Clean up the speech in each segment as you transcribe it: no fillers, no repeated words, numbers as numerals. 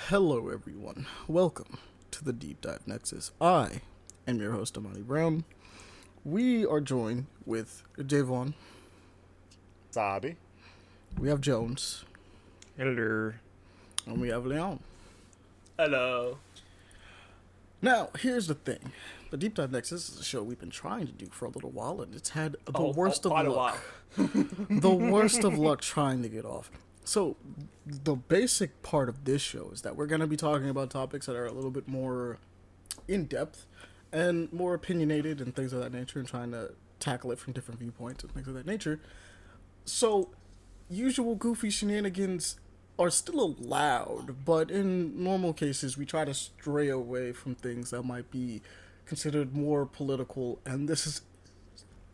Hello, everyone. Welcome to the Deep Dive Nexus. I am your host, Ahmani Brown. We are joined with Deavugh. Sabi. We have Jones. Hello. And we have Leon. Hello. Now, here's the thing. The Deep Dive Nexus is a show we've been trying to do for a little while, and it's had the worst of quite a luck. while. The worst of luck trying to get off. So, the basic part of this show is that we're going to be talking about topics that are a little bit more in-depth and more opinionated and things of that nature, and trying to tackle it from different viewpoints and things of that nature. So, usual goofy shenanigans are still allowed, but in normal cases, we try to stray away from things that might be considered more political, and this is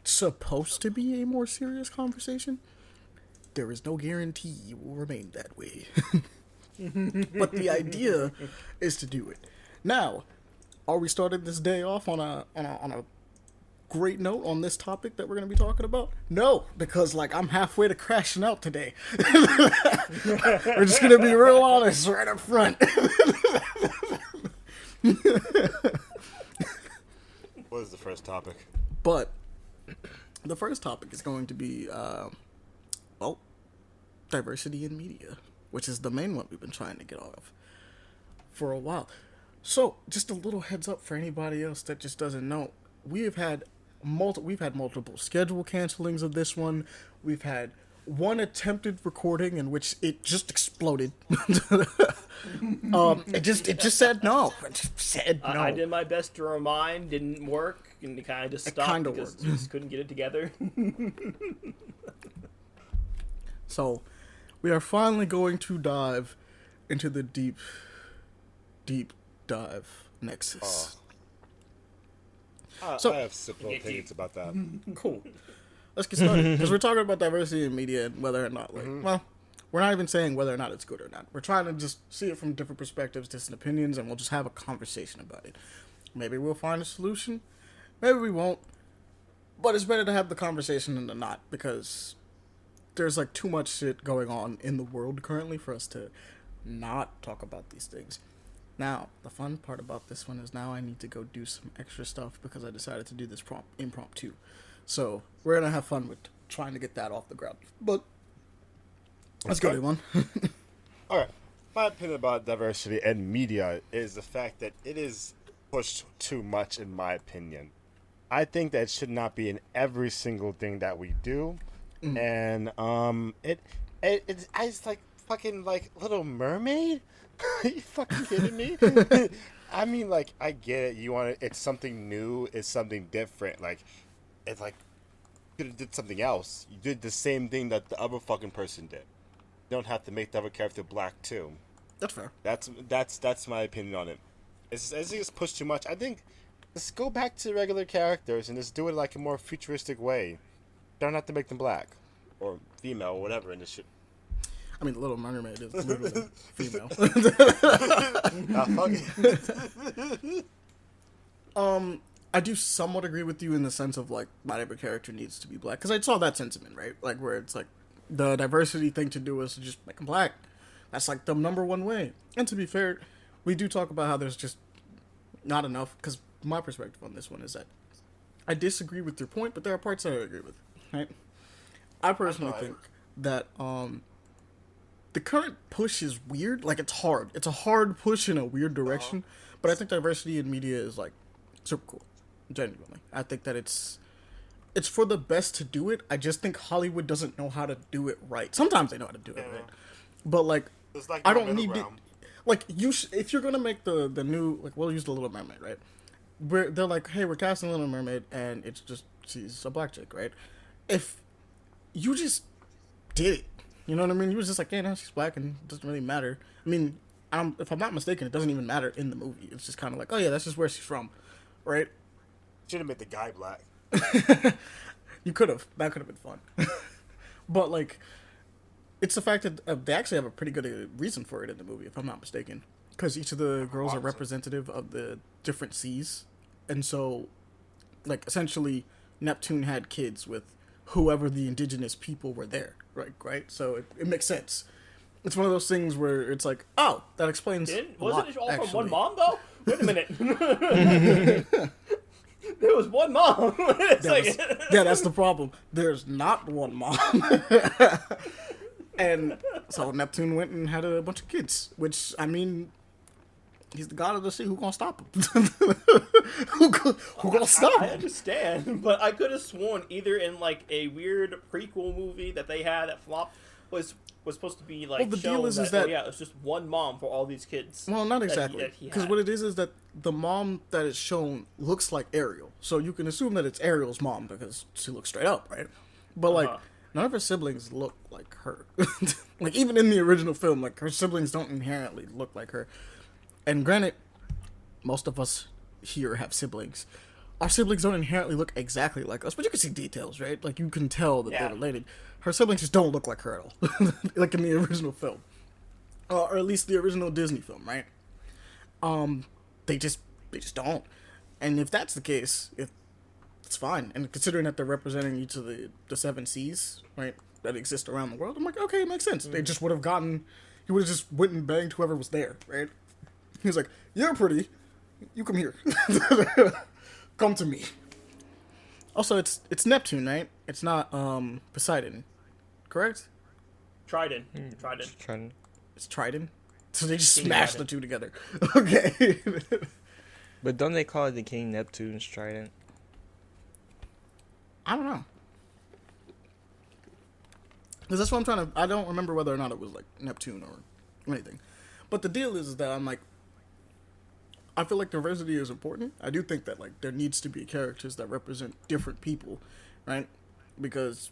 supposed to be a more serious conversation. There is no guarantee it will remain that way. But the idea is to do it. Now, are we starting this day off on a great note on this topic that we're going to be talking about? No, because I'm halfway to crashing out today. We're just going to be real honest right up front. What is the first topic? But the first topic is going to be diversity in media, which is the main one we've been trying to get off for a while. So, just a little heads up for anybody else that just doesn't know. We've had multiple schedule cancelings of this one. We've had one attempted recording in which it just exploded. It just said no. It just said no. I did my best to remind, didn't work, and it kind of just stopped because worked. we just couldn't get it together. So, we are finally going to dive into the deep dive Nexus. I have simple opinions about that. Cool. Let's get started. Because we're talking about diversity in media and whether or not, well, we're not even saying whether or not it's good or not. We're trying to just see it from different perspectives, different opinions, and we'll just have a conversation about it. Maybe we'll find a solution. Maybe we won't. But it's better to have the conversation than to not, because there's too much shit going on in the world currently for us to not talk about these things. Now, the fun part about this one is now I need to go do some extra stuff because I decided to do this impromptu. So, we're going to have fun with trying to get that off the ground. But, let's go, everyone. Alright. My opinion about diversity and media is the fact that it is pushed too much, in my opinion. I think that it should not be in every single thing that we do. And it's like fucking Little Mermaid. Are you fucking kidding me? I mean, I get it. You want it's something new. It's something different. It's you could have did something else. You did the same thing that the other fucking person did. You don't have to make the other character black too. That's fair. That's my opinion on it. I think it's pushed too much. I think let's go back to regular characters and just do it a more futuristic way. Don't have to make them black or female or whatever in this shit. I mean, Little Mermaid is literally female. I do somewhat agree with you in the sense of not every character needs to be black, because I saw that sentiment, right? Where it's the diversity thing to do is to just make them black. That's the number one way. And to be fair, we do talk about how there's just not enough, because my perspective on this one is that I disagree with your point, but there are parts that I agree with, right? I personally think that the current push is weird. It's hard. It's a hard push in a weird direction, but I think diversity in media is super cool. Genuinely, I think that it's for the best to do it. I just think Hollywood doesn't know how to do it right. Sometimes they know how to do it right, but I don't need to. If you're gonna make the new we'll use the Little Mermaid, right? They're hey, we're casting Little Mermaid, and it's just she's a black chick, right? If you just did it, you know what I mean? You was just yeah, no, she's black, and it doesn't really matter. I mean, if I'm not mistaken, it doesn't even matter in the movie. It's just kind of oh yeah, that's just where she's from, right? Should have made the guy black. You could have. That could have been fun. But it's the fact that they actually have a pretty good reason for it in the movie, if I'm not mistaken, because each of the girls are representative of the different seas, and so essentially Neptune had kids with whoever the indigenous people were there, right? So it makes sense. it's one of those things where it's like, oh, that explains. Wasn't it all actually. from one mom though? Wait a minute. There was one mom. Yeah, that's the problem. There's not one mom. And so Neptune went and had a bunch of kids, which, I mean, he's the god of the sea. Who gonna stop him? who gonna stop him? I understand, but I could have sworn either in like a weird prequel movie that they had that flopped was supposed to be like. Well, the deal is that oh, yeah, it's just one mom for all these kids. Well, not exactly, because what it is that the mom that is shown looks like Ariel, so you can assume that it's Ariel's mom because she looks straight up, right? But like, none of her siblings look like her. Like even in the original film, like her siblings don't inherently look like her. And granted, most of us here have siblings. Our siblings don't inherently look exactly like us, but you can see details, right? Like you can tell that they're related. Her siblings just don't look like her at all, like in the original film, or at least the original Disney film, right? They just don't. And if that's the case, if it's fine, and considering that they're representing each of the 7 seas, right, that exist around the world, I'm like, okay, it makes sense. They just would have gotten, he would have just went and banged whoever was there, right? He was like, you're pretty, you come here. Come to me. Also, it's Neptune, right? It's not Poseidon, correct? Trident. It's Trident. So they just smashed the two together. Okay. But don't they call it the King Neptune's Trident? I don't know. Because that's what I'm trying to. I don't remember whether or not it was like Neptune or anything. But the deal is that I'm like, I feel like diversity is important. I do think that like there needs to be characters that represent different people, right? Because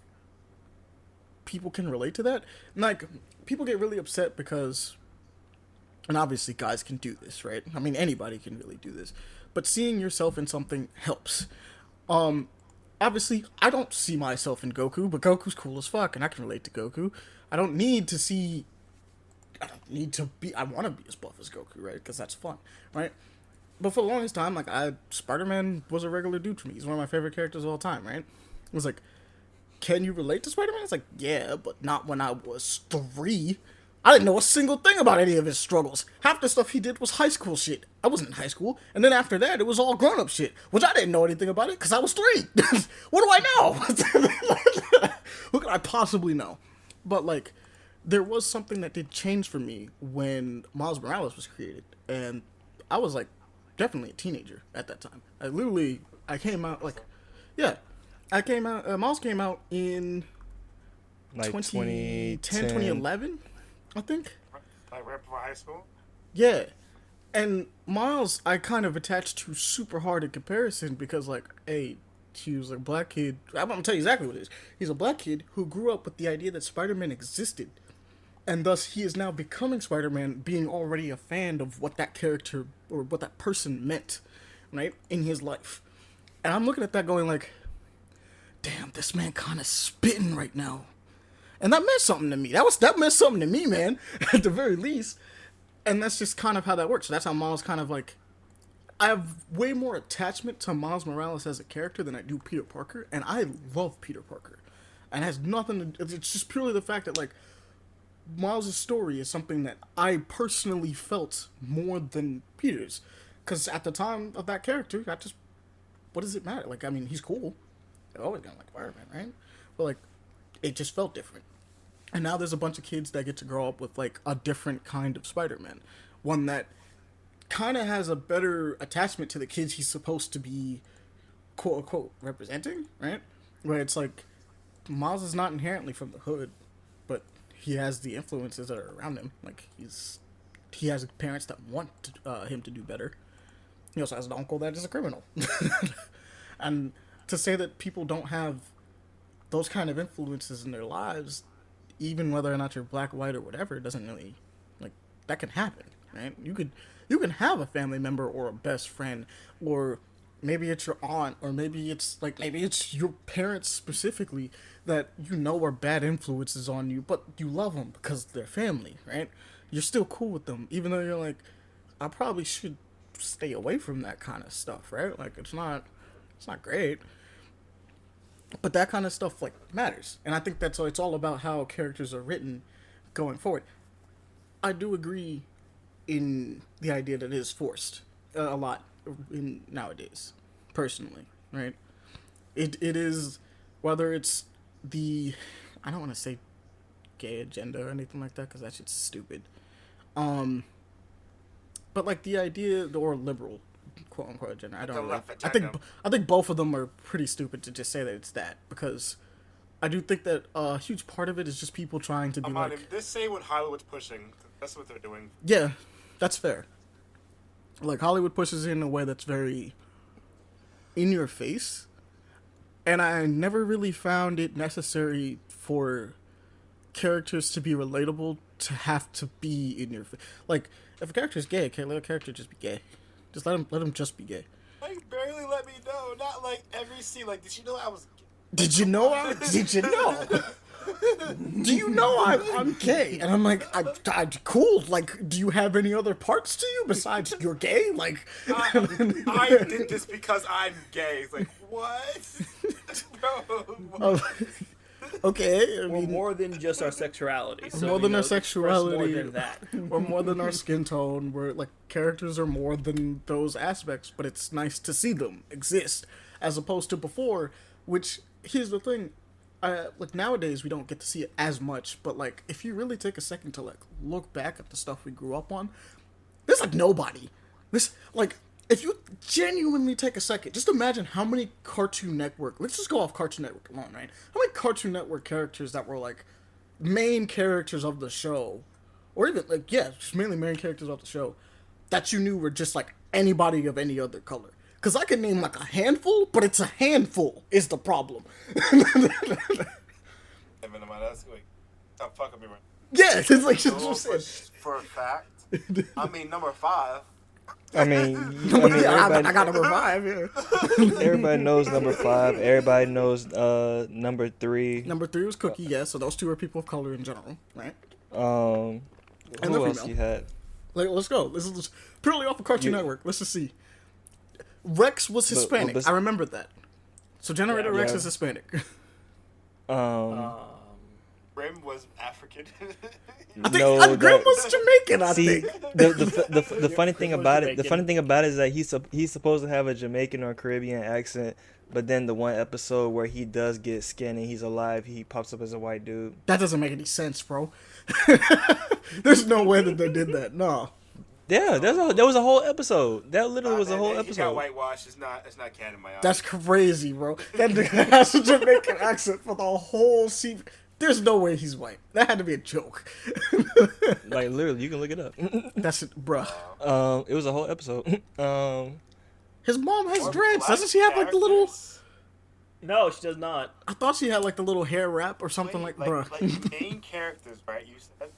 people can relate to that. And like people get really upset because, and obviously guys can do this, right? I mean anybody can really do this. But seeing yourself in something helps. Obviously I don't see myself in Goku, but Goku's cool as fuck and I can relate to Goku. I don't need to see, I want to be as buff as Goku, right? Because that's fun, right? But for the longest time, like, Spider-Man was a regular dude for me. He's one of my favorite characters of all time, right? It was like, can you relate to Spider-Man? It's like, yeah, but not when I was 3. I didn't know a single thing about any of his struggles. Half the stuff he did was high school shit. I wasn't in high school. And then after that, it was all grown-up shit, which I didn't know anything about it because I was 3. What do I know? What could I possibly know? But, like, there was something that did change for me when Miles Morales was created. And I was, like, definitely a teenager at that time. I came out, like, yeah. Miles came out in Like 2010, 2011, I think. Like right before high school? Yeah. And Miles, I kind of attached to super hard in comparison because, like, hey, he was a black kid. I'm going to tell you exactly what it is. He's a black kid who grew up with the idea that Spider-Man existed. And thus, he is now becoming Spider-Man, being already a fan of what that character or what that person meant, right, in his life. And I'm looking at that going like, damn, this man kind of spitting right now. And that meant something to me. That meant something to me, man, at the very least. And that's just kind of how that works. So that's how Miles kind of like, I have way more attachment to Miles Morales as a character than I do Peter Parker. And I love Peter Parker. And it has nothing to, it's just purely the fact that, like, Miles' story is something that I personally felt more than Peter's. Because at the time of that character, what does it matter? Like, I mean, he's cool. I've always gonna like Spider-Man, right? But, like, it just felt different. And now there's a bunch of kids that get to grow up with, like, a different kind of Spider-Man. One that kind of has a better attachment to the kids he's supposed to be, quote-unquote, representing, right? Where it's like, Miles is not inherently from the hood, but he has the influences that are around him. Like, he has parents that want him to do better. He also has an uncle that is a criminal. And to say that people don't have those kind of influences in their lives, even whether or not you're black, white, or whatever, it doesn't really, like, that can happen, right? You can have a family member or a best friend, or maybe it's your aunt, or maybe it's your parents specifically that you know are bad influences on you, but you love them because they're family, right? You're still cool with them, even though you're like, I probably should stay away from that kind of stuff, right? Like, it's not great. But that kind of stuff, like, matters. And I think it's all about how characters are written going forward. I do agree in the idea that it is forced a lot in nowadays, personally, right? It is, whether it's the, I don't want to say gay agenda or anything like that because that shit's stupid. But like the idea, or liberal, quote unquote agenda, I don't really, I think both of them are pretty stupid to just say that it's that, because I do think that a huge part of it is just people trying to be Ahmani, like, this say what Hollywood's pushing. That's what they're doing. yeah, that's fair. Like Hollywood pushes it in a way that's very in your face, and I never really found it necessary for characters to be relatable to have to be in your face. Like if a character is gay, okay, let a character just be gay. Just let him just be gay. Like barely let me know. Not like every scene. Like, did you know I was? Did you know? Did you know? Do you know I'm gay? And I'm like, I cool. Like, do you have any other parts to you besides you're gay? Like, I did this because I'm gay. It's like, what? Bro. Okay, I We're mean, more than just our sexuality. So, more than our express sexuality, more than that. or more than our skin tone. We're like, characters are more than those aspects, but it's nice to see them exist as opposed to before. Which, here's the thing, like nowadays we don't get to see it as much, but like if you really take a second to like look back at the stuff we grew up on, there's like nobody. This, like, if you genuinely take a second, just imagine how many Cartoon Network, let's just go off Cartoon Network alone, right? How many Cartoon Network characters that were like main characters of the show, or even like, yeah, just mainly main characters of the show, that you knew were just like anybody of any other color. Because I can name like a handful, but it's a handful is the problem. Stop fucking me, right? Yeah, it's like, just For a fact. I mean, number 5. I mean, I got number 5. Yeah. everybody knows number 5. Everybody knows number 3. Number 3 was Cookie, yeah. So those two are people of color in general, right? And who else female. you had? Like, let's go. This is just purely off of Cartoon Network. Let's just see. Rex was Hispanic. I remember that. So Generator Rex is Hispanic. Grim was African. I think Grim was Jamaican. I think. The funny thing about it, is that he's supposed to have a Jamaican or Caribbean accent, but then the one episode where he does get skinned and he's alive, he pops up as a white dude. That doesn't make any sense, bro. There's no way that they did that. No. Yeah, there was a whole episode. That literally was a whole episode. He got whitewashed. It's not canon in my eyes. That's crazy, bro. That nigga has a Jamaican accent for the whole season. There's no way he's white. That had to be a joke. Like, literally, you can look it up. That's it, bruh. It was a whole episode. His mom has dreads. Doesn't she have like the little? No, she does not. I thought she had like the little hair wrap or something bruh. Like main characters, right? You said.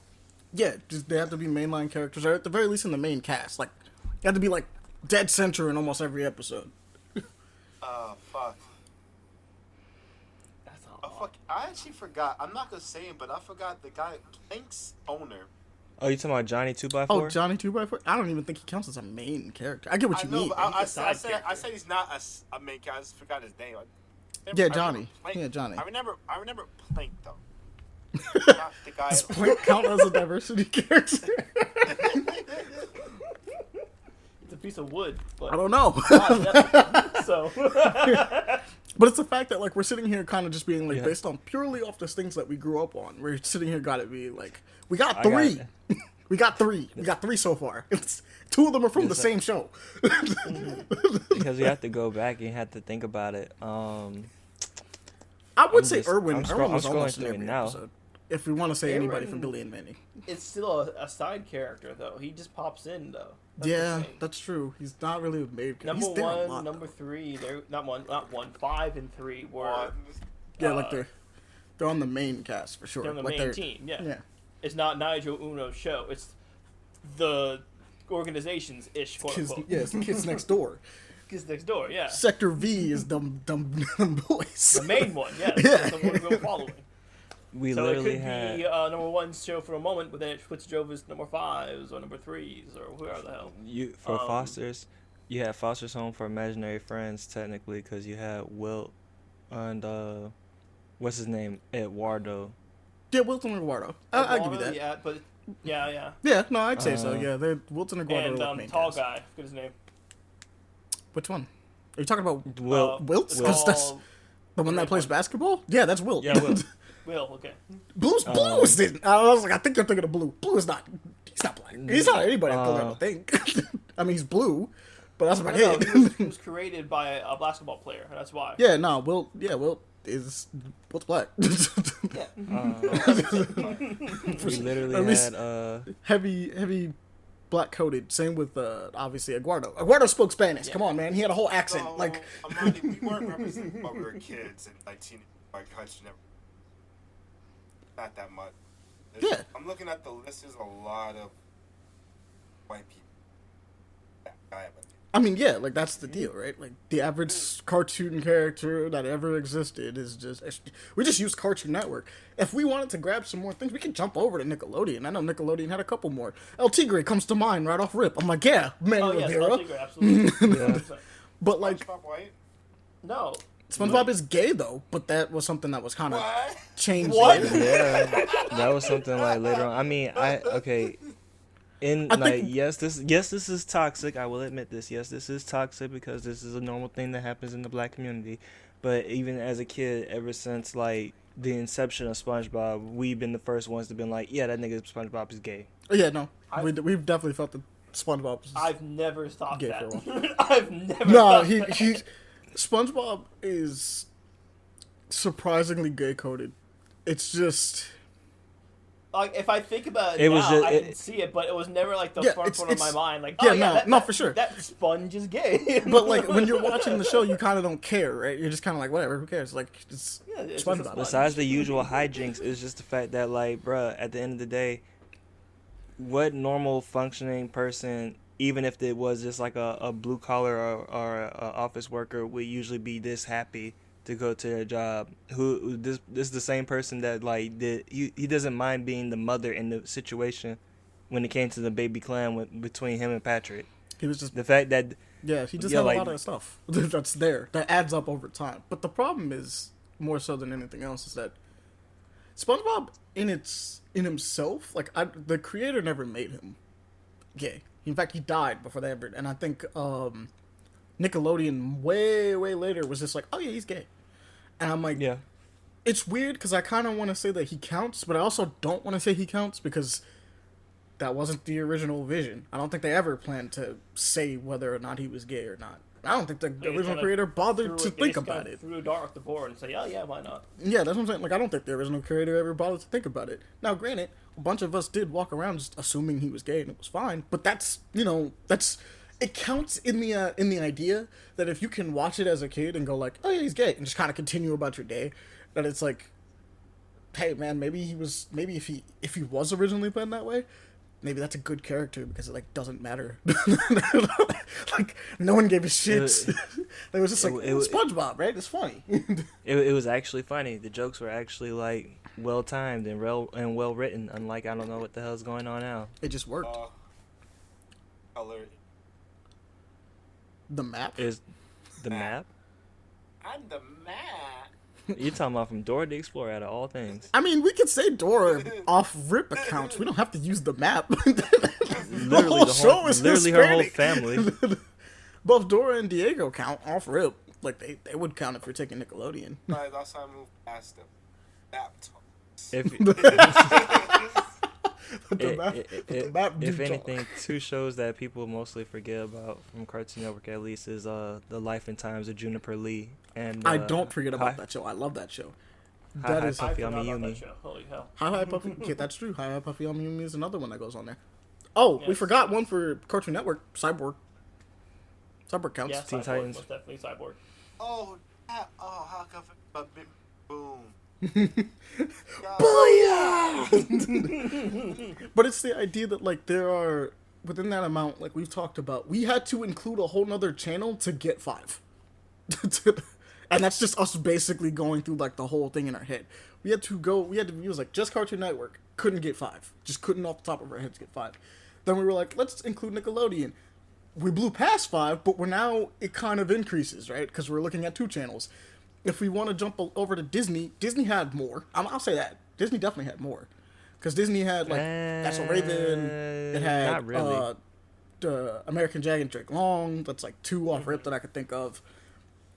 Yeah, just they have to be mainline characters, or at the very least in the main cast. Like, you have to be like dead center in almost every episode. Oh fuck. That's all. Oh fuck! I actually forgot. I'm not gonna say him, but I forgot the guy, Plank's owner. Oh, you talking about Johnny 2x4? Oh, Johnny 2x4? I don't even think he counts as a main character. I get what you mean. But I said he's not a main character. I just forgot his name. Yeah, Johnny. Yeah, Johnny. I remember Plank though. Not the guy. Does Plank count as a diversity character? It's a piece of wood. But I don't know. so. But it's the fact that like we're sitting here kind of just being like based on purely off the things that we grew up on. We're sitting here gotta be like, we got 3. We got 3. We got 3 so far. It's 2 of them are from the same show. Because you have to go back and you have to think about it. I would say Irwin. Irwin was almost in every episode. If we want to say anybody from Billy and Manny. It's still a side character, though. He just pops in, though. That's true. He's not really a main character. Number He's there 1, a lot, number 3, they're not 1, 5 and 3 were. Yeah, like they're on the main cast for sure. They're on the like main team, yeah. It's not Nigel Uno's show. It's the organization's ish, quote unquote. Yeah, it's the Kids Next Door. Kids Next Door, yeah. Sector V is dumb boys. The main one, yeah. Yeah. That's the one we're following. We So literally it could had be number 1's show for a moment, but then it switched over to number 5's or number 3's or whoever the hell. Foster's. You had Foster's Home for Imaginary Friends technically because you had Wilt and what's his name, Eduardo. Yeah, Wilton and Eduardo. I'll give you that. Yeah, but Yeah. Yeah, no, I'd say so. Yeah, Wilton and Guado And are main tall cast. guy. Forget his name. Which one? Are you talking about Wilt? Saul- That's the one that plays basketball? Yeah, that's Wilt. Yeah, Wilt. Will, okay. Blue's didn't. I was like, I think you're thinking of Blue. Blue is not. He's not black. He's not anybody of color, I don't think. I mean, he's blue, but that's about No, it. he was created by a basketball player, and that's why. Yeah, no, Wilt is Wilt's black. Yeah. We literally At least- had heavy black coated. Same with obviously Eduardo. Eduardo spoke Spanish. Yeah. Come on, man. He had a whole accent. No, Like, Ahmani, we weren't represented when we were kids and like teenage white country. Not that much. Yeah. I'm looking at the list. There's a lot of white people. I mean, yeah, like that's the deal, right? Like the average cartoon character that ever existed is just we just use Cartoon Network. If we wanted to grab some more things, we could jump over to Nickelodeon. I know Nickelodeon had a couple more. El Tigre comes to mind right off rip. I'm like, yeah, Manny Oh, yes, Rivera. Tigre, absolutely. Yeah. But like, SpongeBob White? No. SpongeBob is gay though. But that was something that was kind of What? changed. What? later. yeah, that was something like later on. I mean, I think- yes, this is toxic. I will admit this. Yes, this is toxic because this is a normal thing that happens in the black community. But even as a kid, ever since like the inception of SpongeBob, we've been the first ones to been like, yeah, that nigga SpongeBob is gay. Oh, yeah, no, we've definitely felt that SpongeBob. I've never thought Gay that. for a I've never No, thought he that. SpongeBob is surprisingly gay coded. It's just Like, if I think about it, It now, was just- I can see it, but it was never like the Yeah, front it's- of my it's- mind. Like, yeah, oh, yeah, no, for sure. That sponge is gay. but like when you're watching the show, you kind of don't care, right? You're just kind of like, whatever, who cares? Like it's Yeah, it's just a SpongeBob. sponge. Besides the usual hijinks, it's just the fact that like, bruh, at the end of the day, what normal functioning person, even if it was just like a blue collar or a office worker, would usually be this happy to go to their job? This is the same person that like he doesn't mind being the mother in the situation when it came to the baby clan between him and Patrick. He was just The fact that yeah, he just Yeah, had like- a lot of stuff that's there that adds up over time. But the problem is more so than anything else is that SpongeBob in himself, like the creator never made him gay. In fact, he died before they ever. And I think Nickelodeon way later was just like, oh yeah, he's gay. And I'm like, yeah. it's weird because I kind of want to say that he counts, but I also don't want to say he counts because that wasn't the original vision. I don't think they ever planned to say whether or not he was gay or not. I don't think the They just original kinda creator bothered to they think just about kinda it. Threw a dart off the board and say, oh yeah, why not? Yeah, that's what I'm saying. Like, I don't think the original creator ever bothered to think about it. Now, granted, a bunch of us did walk around just assuming he was gay and it was fine. But that's, it counts in the idea that if you can watch it as a kid and go like, oh yeah, he's gay, and just kind of continue about your day, that it's like, hey man, maybe if he was originally planned that way, maybe that's a good character because it like doesn't matter. Like no one gave a shit. It was just like SpongeBob, right? It's funny. It was actually funny. The jokes were actually like well timed and well written. Unlike I don't know what the hell's going on now. It just worked. Color. The map. Is the map? I'm the map. You're talking about from Dora the Explorer out of all things. I mean, we could say Dora off rip accounts. We don't have to use the map. Literally literally her whole family. Both Dora and Diego count off rip. Like they would count if you're taking Nickelodeon. Right, that's how I moved past the map talk. If anything, two shows that people mostly forget about from Cartoon Network at least is the Life and Times of Juniper Lee and I don't forget about that show. I love that show. That is I Puffy forgot about Amiyumi. that show. Holy hell. Hi Puffy. Yeah, that's true. Hi Puffy Amiyumi is another one that goes on there. Oh, we Yes. forgot one for Cartoon Network. Cyborg. Cyborg counts. Yeah, Teen Cyborg Titans. was definitely Cyborg. Oh, how come a big boom? But it's the idea that like there are within that amount, like we've talked about, we had to include a whole nother channel to get 5. And that's just us basically going through like the whole thing in our head. We had to use like just Cartoon Network, couldn't get 5. Just couldn't off the top of our heads get 5. Then we were like, let's include Nickelodeon. We blew past 5, but it kind of increases, right? Because we're looking at 2 channels. If we want to jump over to Disney, Disney had more. I'll say that. Disney definitely had more. Because Disney had like That's So Raven. It had not really. The American Dragon Drake Long. That's like two off rip that I could think of.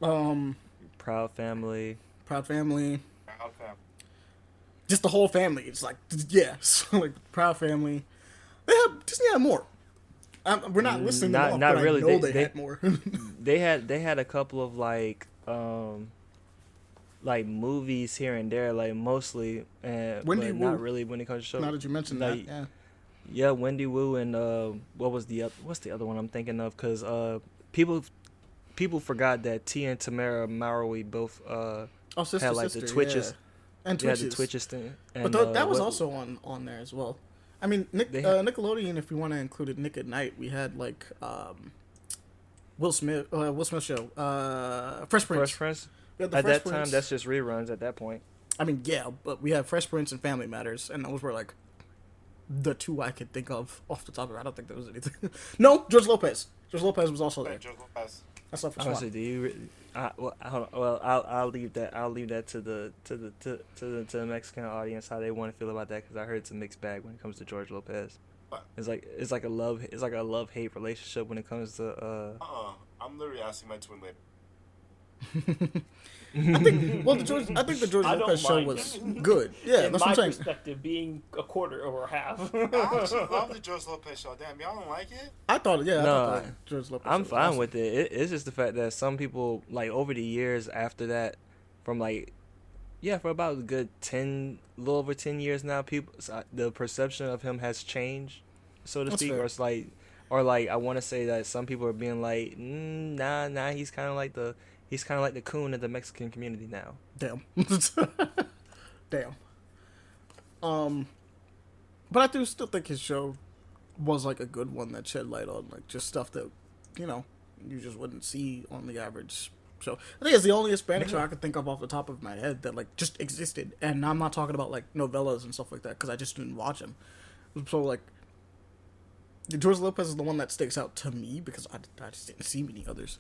Proud Family. Proud Family. Proud Family. Just the whole family. It's like, yeah, so like Proud Family. Disney had more. We're not listing them off, not but really. I know they had more. they had a couple of like movies here and there, like mostly, Wendy but Wu. not really when it comes to show. Now that you mentioned like, that, yeah. Yeah, Wendy Wu and what's the other one I'm thinking of? Because people forgot that Tia and Tamara Maui both Sister, had like Sister, the Twitches. yeah. And Yeah, Twitches. the Twitches thing. But And, that was also on there as well. I mean, Nickelodeon, if we want to include it, Nick at Night, we had like Will Smith show, Fresh Prince. Fresh Prince. We had the At Fresh that time, Prince. that's just reruns. At that point, I mean, yeah, but we had Fresh Prince and Family Matters, and those were like the two I could think of off the top of it. I don't think there was anything. No, George Lopez. George Lopez was also there. George Lopez. That's not for honestly, Swan. do you? I'll leave that to the Mexican audience how they want to feel about that, because I heard it's a mixed bag when it comes to George Lopez. What? It's like a love hate relationship when it comes to I'm literally asking my twin later. I think the George I don't Lopez show mind. was good. Yeah, In that's what my I'm saying. perspective, being a quarter or a half. I actually love the George Lopez show. Damn, y'all don't like it? I thought, yeah, I No, thought the George Lopez. I'm show was fine awesome. with it. It's just the fact that some people, like, over the years after that, from like, yeah, for about a good a little over 10 years now, the perception of him has changed, so to That's speak. fair. Or it's like, I want to say that some people are being like, nah, he's kind of like the coon of the Mexican community now. Damn. Damn. But I do still think his show was like a good one that shed light on like just stuff that, you just wouldn't see on the average show. I think it's the only Hispanic show I could think of off the top of my head that like just existed. And I'm not talking about like novellas and stuff like that, because I just didn't watch them. So like, George Lopez is the one that sticks out to me because I just didn't see many others.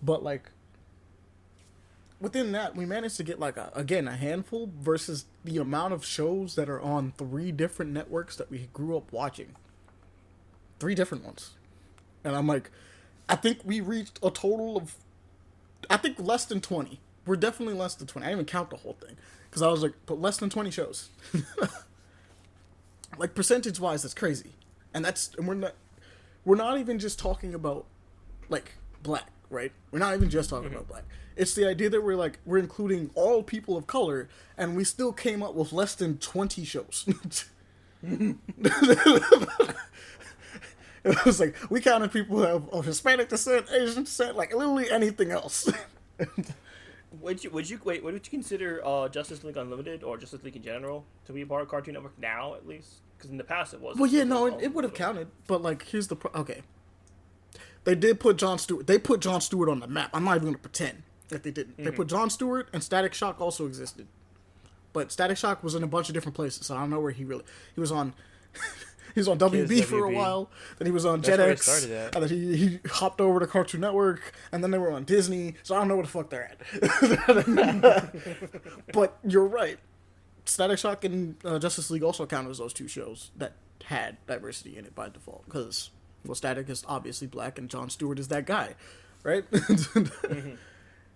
But like, within that, we managed to get like a handful versus the amount of shows that are on 3 different networks that we grew up watching. 3 different ones. And I'm like, I think we reached a total of, less than 20. We're definitely less than 20. I didn't even count the whole thing. Because I was like, but less than 20 shows. Like, percentage-wise, that's crazy. And we're not even just talking about, like, black, right? We're not even just talking about black. It's the idea that we're including all people of color, and we still came up with less than 20 shows. It was like, we counted people who have of Hispanic descent, Asian descent, like literally anything else. Would you consider Justice League Unlimited or Justice League in general to be a part of Cartoon Network now, at least? Because in the past it was. Well, yeah, no, it would have counted, but like, here's the okay. They did put Jon Stewart. They put Jon Stewart on the map. I'm not even gonna pretend that they didn't. They put Jon Stewart, and Static Shock also existed, but Static Shock was in a bunch of different places. So I don't know where he was on. He was on WB for a WB. while. Then he was on That's where it Jetix, started at. and then he hopped over to Cartoon Network, and then they were on Disney. So I don't know where the fuck they're at. But you're right. Static Shock and Justice League also count as those 2 shows that had diversity in it by default, because Static is obviously black, and Jon Stewart is that guy, right?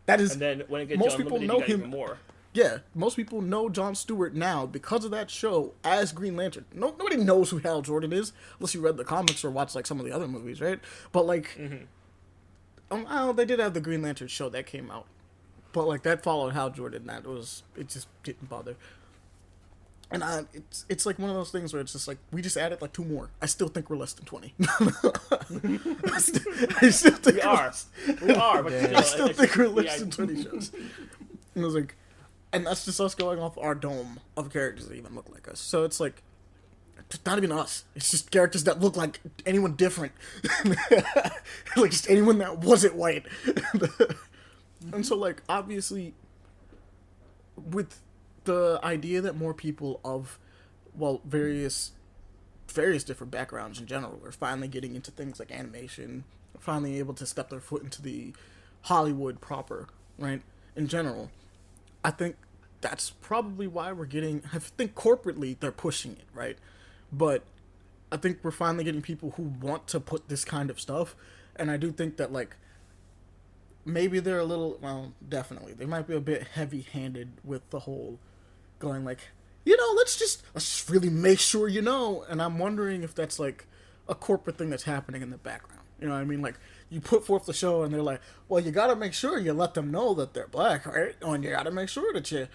That is. And then when it gets most to people Unlimited, know you got him. even more. Yeah, most people know Jon Stewart now because of that show as Green Lantern. Nobody knows who Hal Jordan is unless you read the comics or watch like some of the other movies, right? But like, they did have the Green Lantern show that came out, but like that followed Hal Jordan. It just didn't bother. And it's like one of those things where it's just like, we just added like 2 more. I still think we're less than 20. I still think We are, but I still think we're less yeah. than 20 shows. And I was like, and that's just us going off our dome of characters that even look like us. So it's like, it's not even us. It's just characters that look like anyone different. Like just anyone that wasn't white. And so like, obviously, with the idea that more people of, various different backgrounds in general are finally getting into things like animation, finally able to step their foot into the Hollywood proper, right? In general, I think that's probably why we're getting. I think corporately they're pushing it, right? But I think we're finally getting people who want to put this kind of stuff, and I do think that like maybe they're a little, well, definitely they might be a bit heavy-handed with the whole going like, let's just really make sure and I'm wondering if that's like a corporate thing that's happening in the background. You know what I mean? Like, you put forth the show and they're like, well, you gotta make sure you let them know that they're black, right? And you gotta make sure that you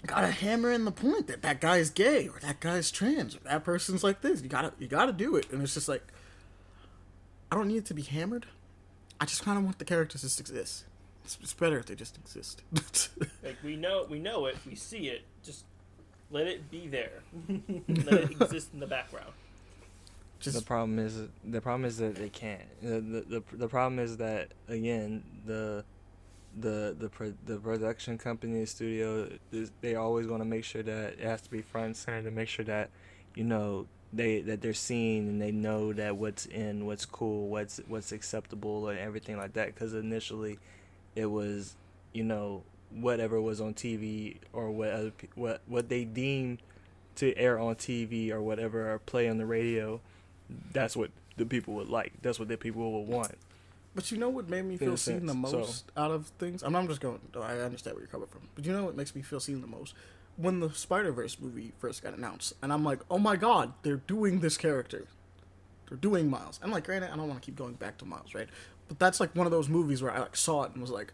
gotta hammer in the point that that guy's gay or that guy's trans or that person's like this. You gotta do it. And it's just like, I don't need it to be hammered. I just kind of want the characters to just exist. It's better if they just exist. Like, we know it, we see it, just let it be there. Let it exist in the background. The problem is that they can't. The problem is that, again, the production company, the studio, they always want to make sure that it has to be front and center to make sure that they're seen and they know that what's cool, what's acceptable, and everything like that. Because initially, it was whatever was on TV or what they deemed to air on TV or whatever or play on the radio. That's what the people would like. That's what the people would want. But you know what made me feel seen the most out of things? I'm just going, I understand where you're coming from. But you know what makes me feel seen the most? When the Spider-Verse movie first got announced. And I'm like, oh my god, they're doing this character. They're doing Miles. And like, granted, I don't want to keep going back to Miles, right? But that's like one of those movies where I like saw it and was like,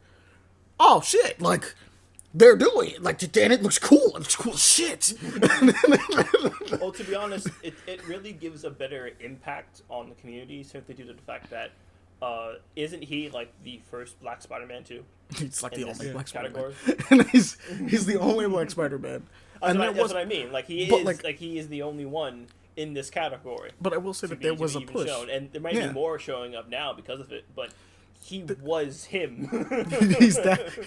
oh shit, like, they're doing it. Like, and it looks cool. It looks cool as shit. Well, to be honest, it really gives a better impact on the community simply due to the fact that isn't he like the first Black Spider-Man too? He's like the only Black category. Spider-Man. And he's the only Black Spider-Man. That's what I mean. Like, he is like he is the only one in this category. But I will say that there was a push. Shown. And there might be more showing up now because of it, but he was him.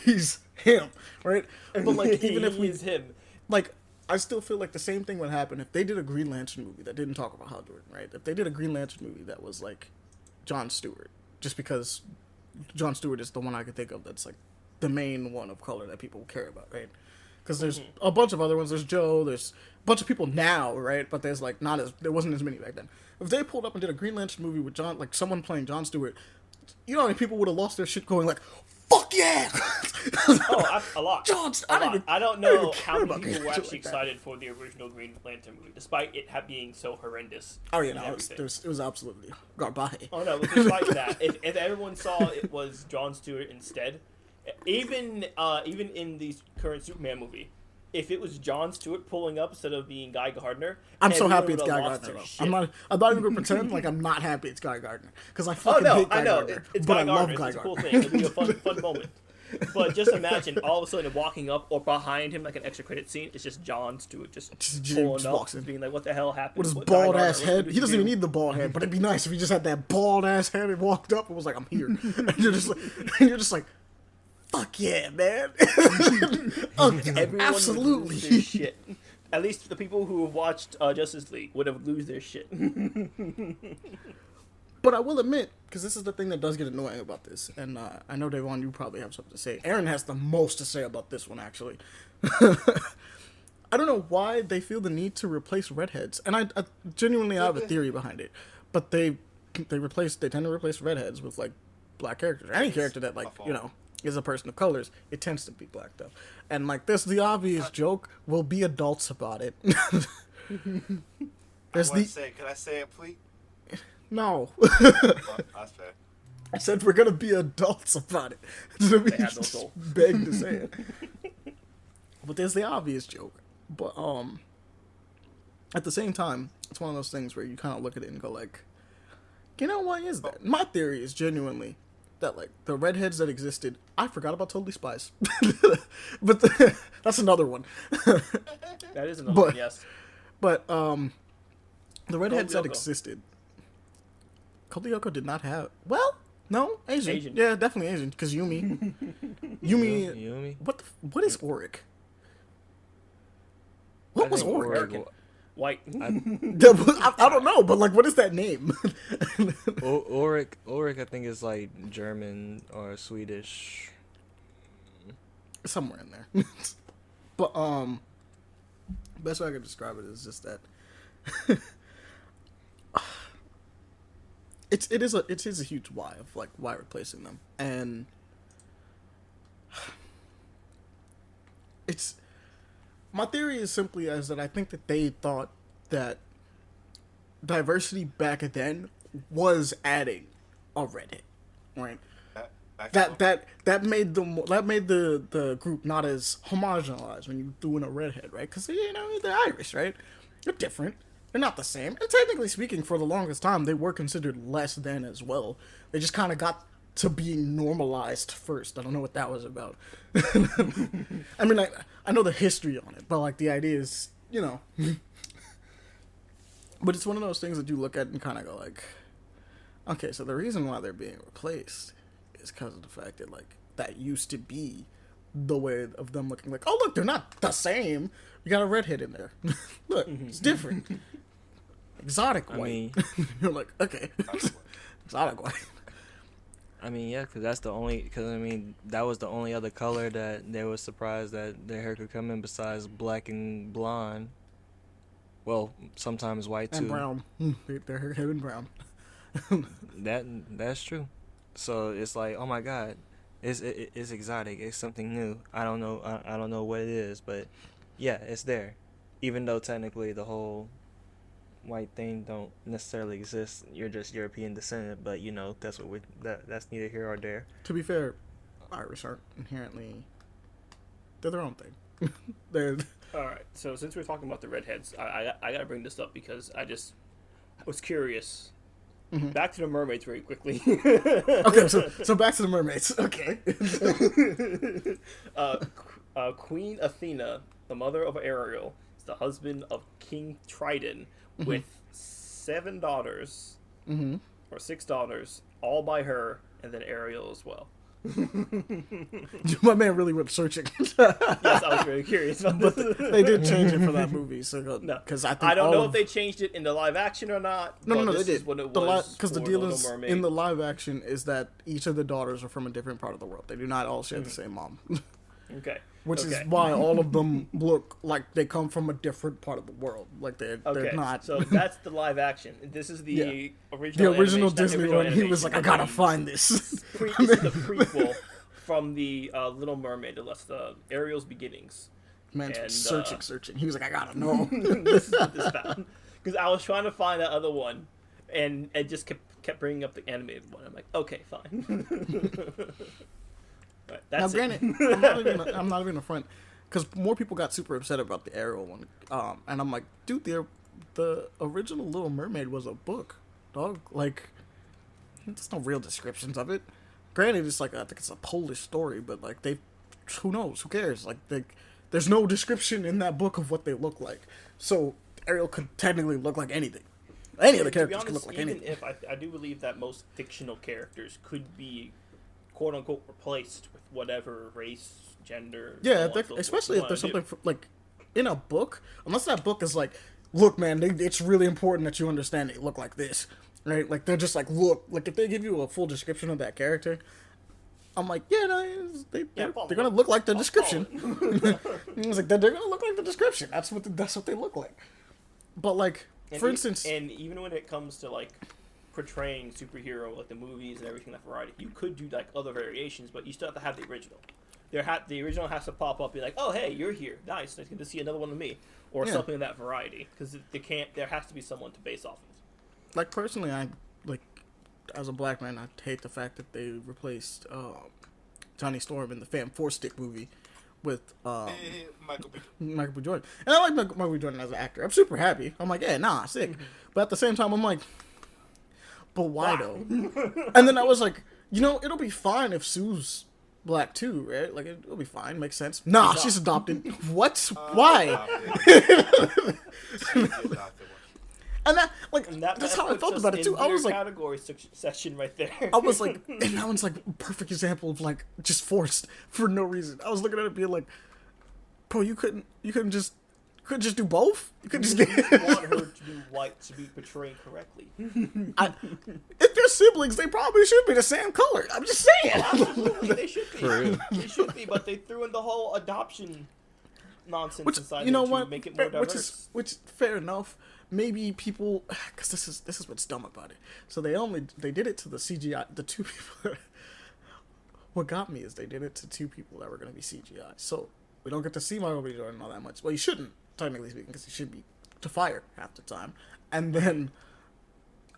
He's him, right? But like, even if he's him, like, I still feel like the same thing would happen if they did a Green Lantern movie that didn't talk about Hal Jordan, right? If they did a Green Lantern movie that was like Jon Stewart, just because Jon Stewart is the one I could think of that's like the main one of color that people care about, right? Because there's a bunch of other ones. There's Joe. There's a bunch of people now, right? But there's like there wasn't as many back then. If they pulled up and did a Green Lantern movie with someone playing Jon Stewart, you know how many people would have lost their shit going like, fuck yeah! A lot. I don't know how many people were actually excited for the original Green Lantern movie, despite it being so horrendous. Oh yeah, no, it was absolutely garbage. Oh no, but despite that, if everyone saw it was Jon Stewart instead, even in the current Superman movie, if it was Jon Stewart pulling up instead of being Guy Gardner, I'm so happy it's Guy Gardner. Though. I'm not even gonna pretend like I'm not happy it's Guy Gardner because I fucking hate Guy Gardner. It's but Guy I Gardner. love Guy It's a Gardner. cool thing. It'll be a fun moment. But just imagine all of a sudden walking up or behind him like an extra credit scene. It's just Jon Stewart just pulling up and being like, "What the hell happened?" With his bald ass head. He doesn't even need the bald head, but it'd be nice if he just had that bald ass head and walked up and was like, "I'm here," and you're just like. Fuck yeah, man! Everyone absolutely. Would lose their shit. At least the people who have watched Justice League would have lose their shit. But I will admit, because this is the thing that does get annoying about this, and I know Deavugh, you probably have something to say. Aaron has the most to say about this one, actually. I don't know why they feel the need to replace redheads, and I genuinely have a theory behind it. But they tend to replace redheads with like black characters, any character that is a person of colors, it tends to be black though. And like this, the obvious joke will be adults about it. Can I say it, please? No. That's fair. I said we're gonna be adults about it. They have no soul. Beg to say it. But there's the obvious joke. But at the same time, it's one of those things where you kind of look at it and go like, why is that? My theory is genuinely that like the redheads that existed, I forgot about Totally Spies, but that's another one. That is another one, yes. But the redheads that existed, Code Lyoko did not have. Well, no, Asian. Yeah, definitely Asian because Yumi. Yumi. What is Auric? What was Auric? White. I don't know, but like, what is that name? Ulrich, I think is like German or Swedish. Somewhere in there. But best way I could describe it is just that it is a huge why of like why replacing them, and it's my theory is simply as that I think that they thought that diversity back then was adding a redhead, right? That made the group not as homogenized when you threw in a redhead, right? Because they're Irish, right? They're different. They're not the same. And technically speaking, for the longest time, they were considered less than as well. They just kind of got to being normalized first. I don't know what that was about. I mean, I know the history on it, but like the idea is, but it's one of those things that you look at and kind of go like, okay, so the reason why they're being replaced is because of the fact that like that used to be the way of them looking like, oh look, they're not the same. You got a redhead in there. Look, it's different. Exotic white. I mean, you're like, okay, exotic white. I mean, yeah, because that was the only other color that they were surprised that their hair could come in besides black and blonde. Well, sometimes white too. And brown. Their hair had been brown. That's true. So it's like, oh my God, it's exotic. It's something new. I don't know what it is, but yeah, it's there. Even though technically the whole white thing don't necessarily exist. You're just European descendant, but that's neither here or there. To be fair, Irish aren't inherently. They're their own thing. They're. All right. So since we're talking about the redheads, I gotta bring this up because I was curious. Mm-hmm. Back to the mermaids very quickly. Okay, so back to the mermaids. Okay. Queen Athena, the mother of Ariel, is the husband of King Triton, with 7 daughters, or 6 daughters, all by her, and then Ariel as well. My man really went searching. Yes, I was very curious about but they did change it for that movie, so no, because I don't know if they changed it in the live action or not. No, they did. Because the deal is in the live action is that each of the daughters are from a different part of the world. They do not all share the same mom. Okay. Which is why all of them look like they come from a different part of the world. Like they're not. So that's the live action. This is the original. The original Disney one. He was like, I gotta find this. This is the prequel from the Little Mermaid. The Ariel's beginnings. Man, searching. He was like, I gotta know. This is what this found. Because I was trying to find that other one, and it just kept bringing up the animated one. I'm like, okay, fine. Right, now, granted, I'm not even a front, because more people got super upset about the Ariel one, and I'm like, dude, the original Little Mermaid was a book, dog. Like, there's no real descriptions of it. Granted, it's like I think it's a Polish story, but like who knows? Who cares? Like, there's no description in that book of what they look like, so Ariel could technically look like anything. Any of the characters could look like anything. If I do believe that most fictional characters could be quote unquote replaced with whatever race, gender. Yeah, especially if there's something like in a book. Unless that book is like, look, man, it's really important that you understand they look like this, right? Like they're just like, look, like if they give you a full description of that character, I'm like, yeah, no, they're gonna look like the description. It's like they're gonna look like the description. That's what they look like. But like, for instance, and even when it comes to like portraying superhero, like the movies and everything, that variety, you could do like other variations, but you still have to have the original. The original has to pop up, be like, oh hey, you're here, nice good to see another one of me, or something of that variety, because there has to be someone to base off of. Like personally, I like as a black man, I hate the fact that they replaced Johnny Storm in the Fan 4-Stick movie with Michael B. Jordan. And I like Michael B. Jordan as an actor. I'm super happy. I'm like, yeah, nah, sick. But at the same time, I'm like, but why though? And then I was like, it'll be fine if Sue's black too, right? Like it'll be fine, makes sense. Nah, she's adopted. What? Why? And that's how I felt about it too. I was like, category section right there. I was like, and that one's like a perfect example of like just forced for no reason. I was looking at it being like, bro, you couldn't just do both? You could just want her to be white to be portrayed correctly. If they're siblings, they probably should be the same color. I'm just saying. Absolutely, they should be. They should be, but they threw in the whole adoption nonsense Which, inside you know there to what? make it more diverse. Which fair enough. Maybe people, because this is what's dumb about it. So they did it to the CGI, the two people. What got me is they did it to two people that were going to be CGI. So we don't get to see Michael B. Jordan all that much. Well, you shouldn't, technically speaking, because he should be to fire half the time. And then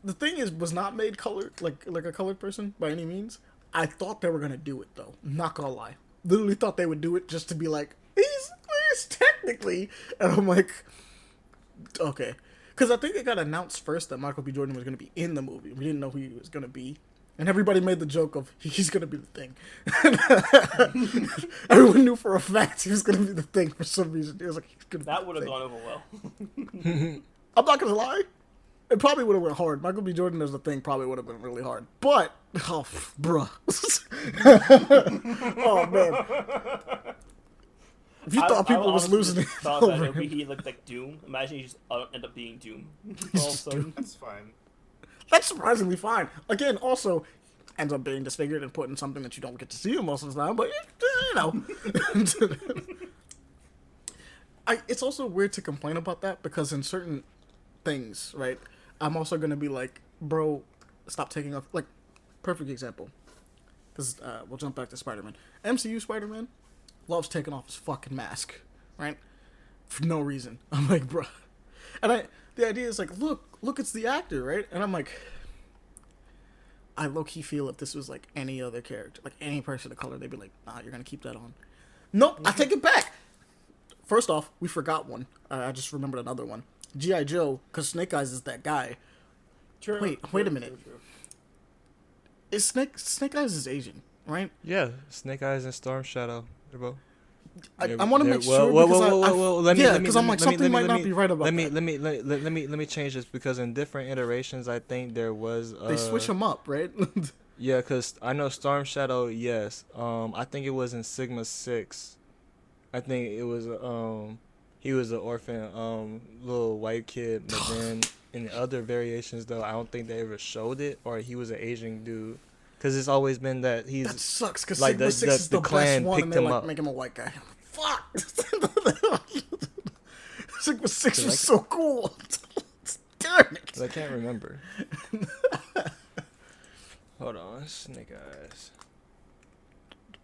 the thing was not made colored like a colored person by any means. I thought they were gonna do it though. Not gonna lie, literally thought they would do it just to be like he's technically. And I'm like, okay, because I think it got announced first that Michael B. Jordan was gonna be in the movie. We didn't know who he was gonna be. And everybody made the joke of he's gonna be the Thing. Everyone knew for a fact he was gonna be the Thing for some reason. It was like he's gonna. That would have gone over well. I'm not gonna lie, it probably would have went hard. Michael B. Jordan as the Thing probably would have been really hard. But bruh, oh man. If you thought people was losing it, thought that he looked like Doom. Imagine he just end up being Doom. All of a sudden. That's fine. That's surprisingly fine. Again, also ends up being disfigured and put in something that you don't get to see him most of the time. But you know, it's also weird to complain about that because in certain things, right? I'm also gonna be like, bro, stop taking off. Like, perfect example. Because we'll jump back to Spider-Man. MCU Spider-Man loves taking off his fucking mask, right? For no reason. I'm like, bro. And the idea is like, look, it's the actor, right? And I'm like, I low-key feel if this was like any other character, like any person of color, they'd be like, nah, you're gonna keep that on. Nope, I take it back. First off, we forgot one. I just remembered another one. G.I. Joe, because Snake Eyes is that guy. Wait a minute. Is Snake Eyes is Asian, right? Yeah, Snake Eyes and Storm Shadow. They're both. I want to make sure because I'm like something might not be right about that. Let me change this because in different iterations, I think there was. They switch them up, right? Yeah, because I know Storm Shadow. Yes, I think it was in Sigma 6. I think it was he was an orphan little white kid, but then in the other variations though, I don't think they ever showed it, or he was an Asian dude. Because it's always been that he's... That sucks, because like Sigma 6 is the best one, and they like up. make him a white guy. Fuck! Sigma 6 was so cool. Damn it! I can't remember. Hold on, Snake Eyes.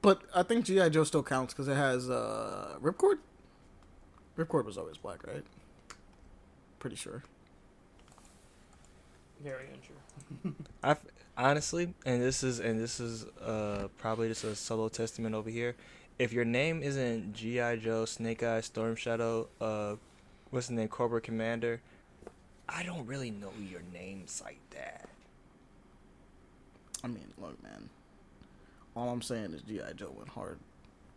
But I think G.I. Joe still counts, because it has Ripcord? Ripcord was always black, right? Pretty sure. Very unsure. Honestly, and this is probably just a solo testament over here. If your name isn't G.I. Joe, Snake Eyes, Storm Shadow, what's the name, Cobra Commander, I don't really know your names like that. I mean, look, man. All I'm saying is G.I. Joe went hard.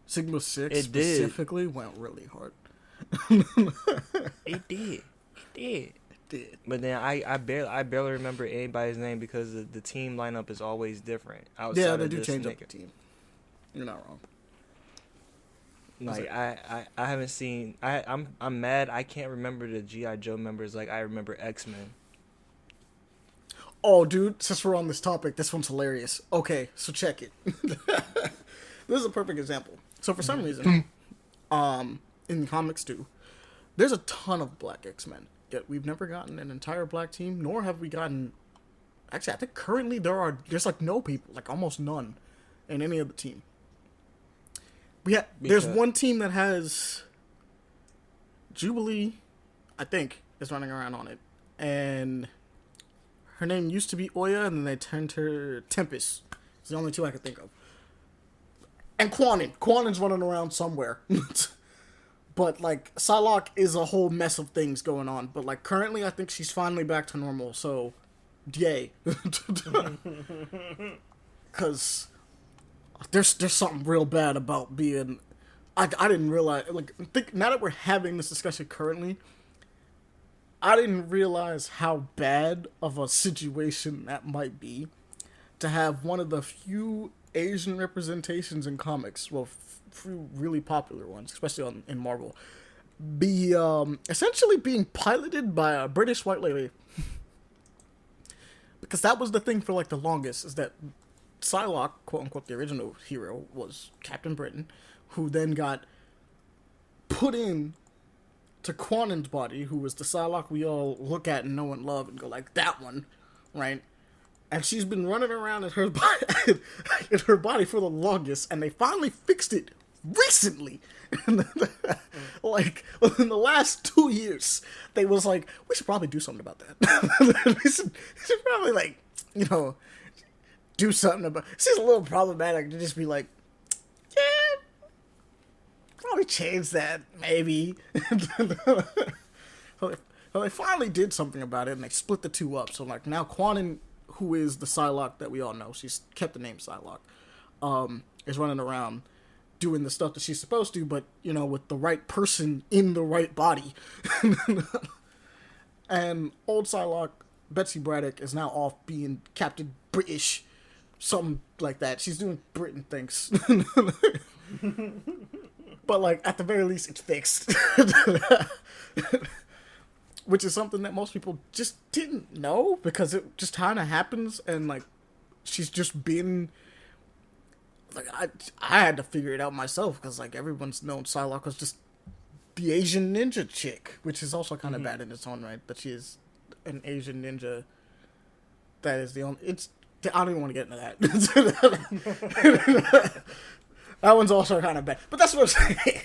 Sigma 6 specifically went really hard. It did. But then I barely remember anybody's name because the team lineup is always different. Yeah, they do change up the team. You're not wrong. Like I haven't seen. I'm mad. I can't remember the G.I. Joe members like I remember X-Men. Oh, dude, since we're on this topic, this one's hilarious. Okay, so check it. This is a perfect example. So for some reason, in comics too, there's a ton of black X-Men. Yet we've never gotten an entire black team, nor have we gotten... Actually, I think currently there's like no people, like almost none, in any other team. There's one team that has Jubilee, I think, is running around on it. And her name used to be Oya, and then they turned her Tempest. It's the only two I could think of. And Quanin. Quanin's running around somewhere. But, like, Psylocke is a whole mess of things going on. But, like, currently I think she's finally back to normal, so yay. Because there's something real bad about being... I didn't realize... Like, now that we're having this discussion currently, I didn't realize how bad of a situation that might be to have one of the few Asian representations in comics, well, few really popular ones, especially in Marvel, be essentially being piloted by a British white lady. Because that was the thing for like the longest, is that Psylocke, quote unquote, the original hero, was Captain Britain, who then got put in to Quanen's body, who was the Psylocke we all look at and know and love and go like, that one, right? And she's been running around in her body for the longest, and they finally fixed it recently. Like, within the last 2 years, they was like, we should probably do something about that. we should probably, like, you know, do something about it. It's just a little problematic to just be like, yeah, probably change that, maybe. Well, they finally did something about it, and they split the two up. So, like, now Quanen, who is the Psylocke that we all know, she's kept the name Psylocke, is running around doing the stuff that she's supposed to, but, you know, with the right person in the right body. And old Psylocke, Betsy Braddock, is now off being Captain British, something like that. She's doing Britain things. But, like, at the very least, it's fixed. Which is something that most people just didn't know, because it just kind of happens, and, like, she's just been, like, I had to figure it out myself, because, like, everyone's known Psylocke was just the Asian ninja chick, which is also kind of bad in its own right, that she is an Asian ninja. That is the only, I don't even want to get into that. That one's also kind of bad, but that's what I'm saying.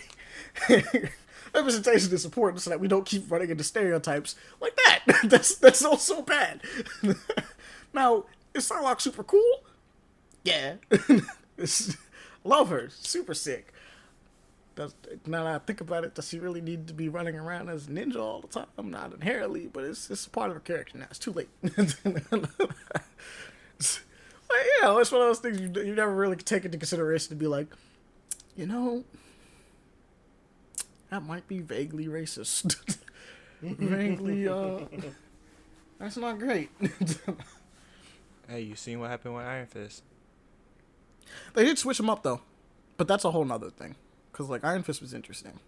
Representation is important so that we don't keep running into stereotypes like that. That's also bad. Now, is Psylocke super cool? Yeah. Love her. Super sick. Now that I think about it, does she really need to be running around as a ninja all the time? Not inherently, but it's a part of her character now. It's too late. But, you know, it's one of those things you never really take into consideration to be like, you know, that might be vaguely racist. Vaguely, that's not great. Hey, you seen what happened with Iron Fist? They did switch him up, though. But that's a whole nother thing. Because, like, Iron Fist was interesting.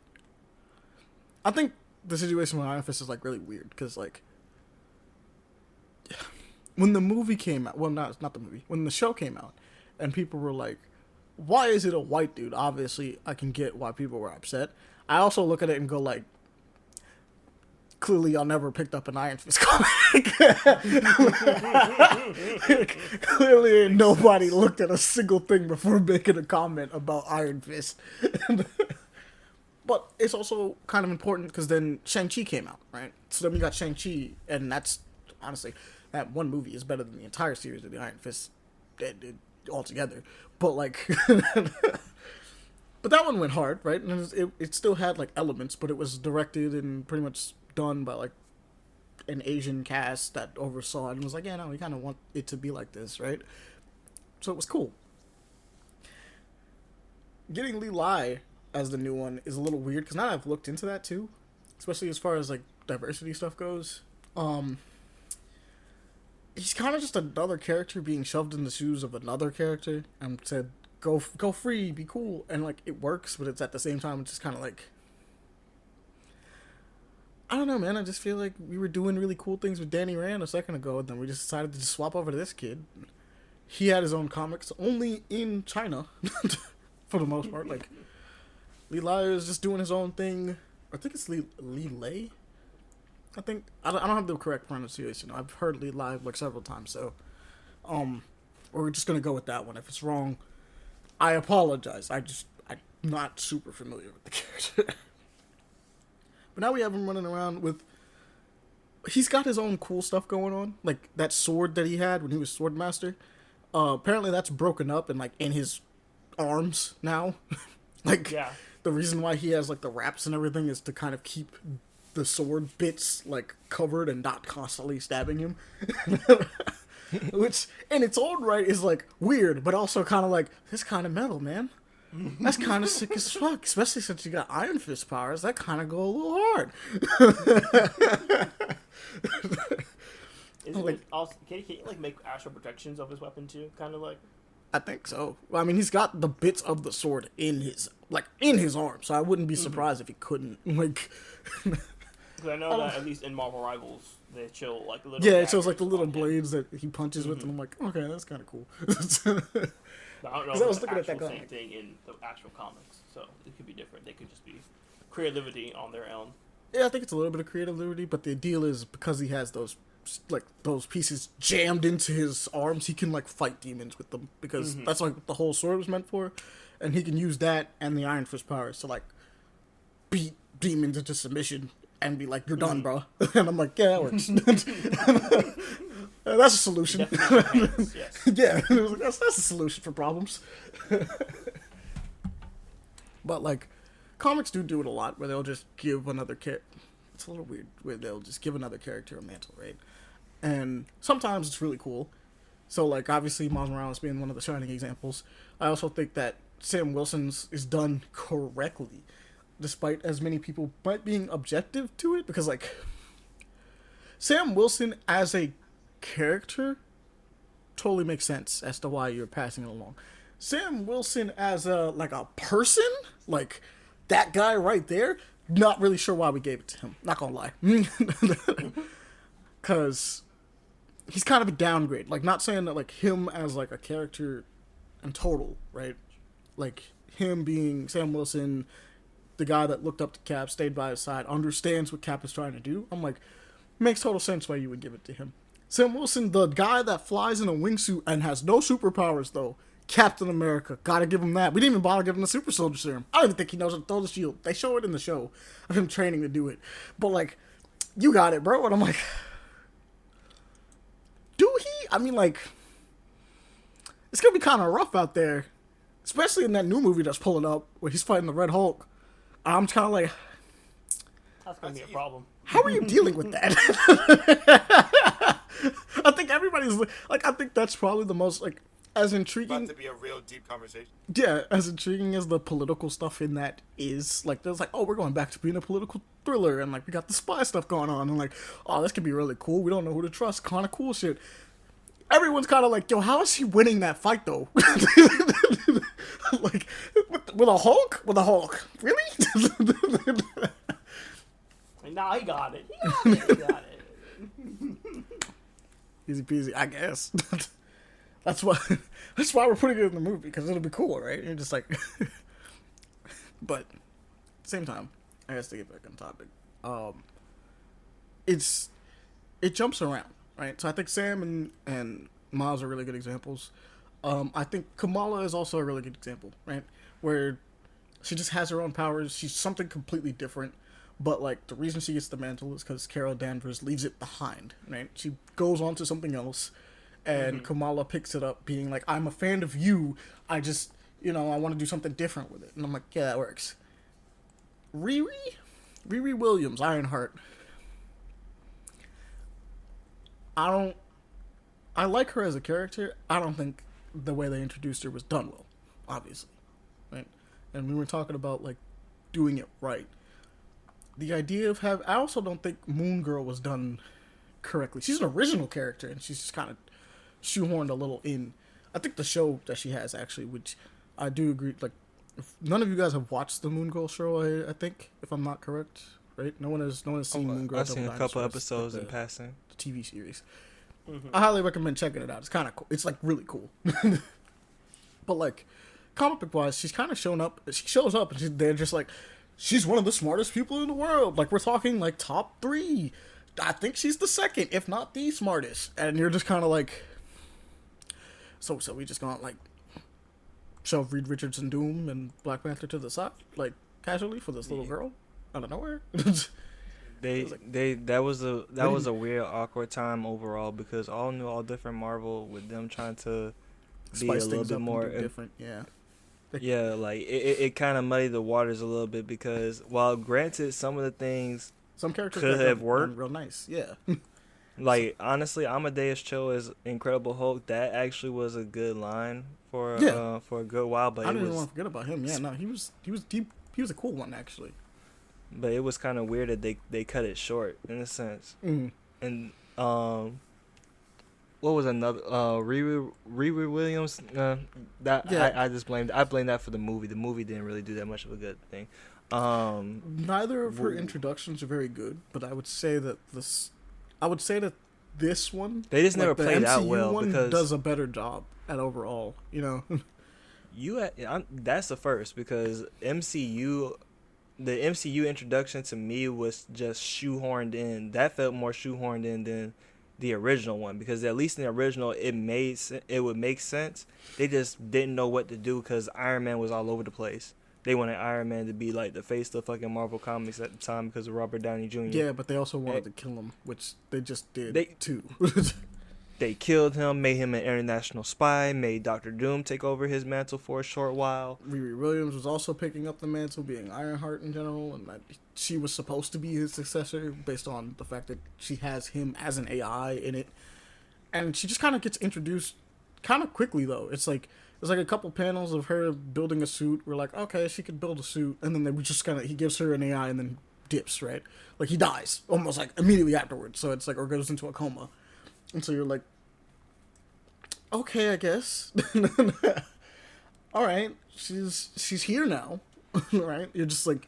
I think the situation with Iron Fist is, like, really weird. Because, like, when the movie came out, well, not the movie, when the show came out, and people were like, why is it a white dude? Obviously, I can get why people were upset. I also look at it and go, like, clearly y'all never picked up an Iron Fist comic. Clearly nobody looked at a single thing before making a comment about Iron Fist. But it's also kind of important because then Shang-Chi came out, right? So then we got Shang-Chi, and that's, honestly, that one movie is better than the entire series of the Iron Fist altogether. But, like... But that one went hard, right? And it still had, like, elements, but it was directed and pretty much done by, like, an Asian cast that oversaw it and was like, yeah, no, we kind of want it to be like this, right? So it was cool. Getting Lee Lai as the new one is a little weird, because now I've looked into that, too. Especially as far as, like, diversity stuff goes. He's kind of just another character being shoved in the shoes of another character and said, go free, be cool, and, like, it works, but it's at the same time, it's just kind of like, I don't know, man, I just feel like we were doing really cool things with Danny Rand a second ago, and then we just decided to just swap over to this kid. He had his own comics, only in China, for the most part, like, Lee Lai is just doing his own thing. I think it's Lee Lai? I think, I don't have the correct pronunciation. I've heard Lee Lai, like, several times, so, we're just gonna go with that one. If it's wrong, I apologize. I'm not super familiar with the character. But now we have him running around with... He's got his own cool stuff going on. Like, that sword that he had when he was Swordmaster. Apparently that's broken up and, like, in his arms now. Like, yeah. The reason why he has, like, the wraps and everything is to kind of keep the sword bits, like, covered and not constantly stabbing him. Which, in its own right, is, like, weird, but also kind of like, this kind of metal, man. That's kind of sick as fuck, especially since you got Iron Fist powers. That kind of go a little hard. Like, also, can he, like, make astral projections of his weapon, too? Kind of like... I think so. Well, I mean, he's got the bits of the sword in his arm, so I wouldn't be surprised if he couldn't, like... Because I know that at least in Marvel Rivals, they show like little. Yeah, it shows like the little blades that he punches with, and I'm like, okay, that's kind of cool. I don't know if I was it's looking the at that same thing in the actual comics, so it could be different. They could just be creativity on their own. Yeah, I think it's a little bit of creative liberty, but the deal is because he has those pieces jammed into his arms, he can like fight demons with them because that's like what the whole sword was meant for, and he can use that and the Iron Fist powers to like beat demons into submission and be like, "You're done, bro." And I'm like, "Yeah, that works." That's a solution. Hands, yes. Yeah, that's a solution for problems. But like, comics do it a lot where they'll just give another character. It's a little weird where they'll just give another character a mantle, right? And sometimes it's really cool. So like, obviously, Miles Morales being one of the shining examples. I also think that Sam Wilson's is done correctly, despite as many people might being objective to it, because like, Sam Wilson as a character totally makes sense as to why you're passing it along. Sam Wilson as a person, like that guy right there, not really sure why we gave it to him. Not gonna lie, because he's kind of a downgrade. Like, not saying that like him as like a character in total, right? Like him being Sam Wilson, the guy that looked up to Cap, stayed by his side, understands what Cap is trying to do. I'm like, makes total sense why you would give it to him. Sam Wilson, the guy that flies in a wingsuit and has no superpowers, though. Captain America. Gotta give him that. We didn't even bother giving the super soldier serum. I don't even think he knows how to throw the shield. They show it in the show of him training to do it. But, like, you got it, bro. And I'm like, do he? I mean, like, it's gonna be kind of rough out there. Especially in that new movie that's pulling up, where he's fighting the Red Hulk. I'm kind of like, That's gonna be a problem. how are you dealing with that? I think everybody's like, I think that's probably the most like as intriguing. About to be a real deep conversation. Yeah, as intriguing as the political stuff in that is, like, there's like, oh, we're going back to being a political thriller, and like we got the spy stuff going on, and like, oh, this could be really cool. We don't know who to trust. Kind of cool shit. Everyone's kind of like, yo, how is he winning that fight though? Like, with a Hulk? With a Hulk? Really? Nah, he got it. He got it. Easy peasy, I guess. That's why we're putting it in the movie, because it'll be cool, right? You're just like, but at the same time, I guess to get back on topic, it jumps around, right? So I think Sam and Miles are really good examples. I think Kamala is also a really good example, right? Where she just has her own powers. She's something completely different. But, like, the reason she gets the mantle is because Carol Danvers leaves it behind, right? She goes on to something else, and Kamala picks it up, being like, I'm a fan of you, I just, I want to do something different with it. And I'm like, yeah, that works. Riri Williams, Ironheart. I like her as a character. I don't think the way they introduced her was done well, obviously, right? And we were talking about, like, doing it right. The idea of I also don't think Moon Girl was done correctly. She's an original character, and she's just kind of shoehorned a little in. I think the show that she has, actually, which I do agree, like, if none of you guys have watched the Moon Girl show, I think, if I'm not correct, right? No one has seen Moon Girl. I've seen a couple episodes in passing. The TV series. I highly recommend checking it out. It's kind of cool. It's, like, really cool. But, like, comic book wise, she's kind of shown up. She shows up, and they're just like, she's one of the smartest people in the world. Like, we're talking, like, top 3. I think she's the second, if not the smartest. And you're just kind of like, so we just gonna, like, shove Reed Richards and Doom and Black Panther to the side, like, casually for this little girl out of nowhere. That was a weird, awkward time overall, because all different Marvel, with them trying to be Spice a little things bit up more and do different, yeah. Yeah, like it kind of muddied the waters a little bit, because while granted some of the things some characters could have worked real nice, yeah. Like, honestly, Amadeus Cho as Incredible Hulk, that actually was a good line for a good while, but I didn't even want to forget about him. Yeah, no, he was deep. He was a cool one, actually. But it was kind of weird that they cut it short in a sense. And what was another Riri Williams? I just blame that for the movie. The movie didn't really do that much of a good thing. Neither of her introductions are very good, but I would say that this one, they just never the played MCU out well, one because does a better job at overall. that's the first, because MCU the MCU introduction to me was just shoehorned in. That felt more shoehorned in than the original one, because at least in the original it would make sense. They just didn't know what to do because Iron Man was all over the place. They wanted Iron Man to be like the face of fucking Marvel Comics at the time because of Robert Downey Jr. Yeah, but they also wanted to kill him, which they just did too. They killed him, made him an international spy, made Doctor Doom take over his mantle for a short while. Riri Williams was also picking up the mantle, being Ironheart in general, and that she was supposed to be his successor based on the fact that she has him as an AI in it. And she just kind of gets introduced kind of quickly, though. It's like there's like a couple panels of her building a suit. We're like, okay, she could build a suit, and then we just he gives her an AI and then dips, right? Like he dies almost like immediately afterwards. So it's like, or goes into a coma. And so you're like, okay, I guess. All right, she's here now, right? You're just like,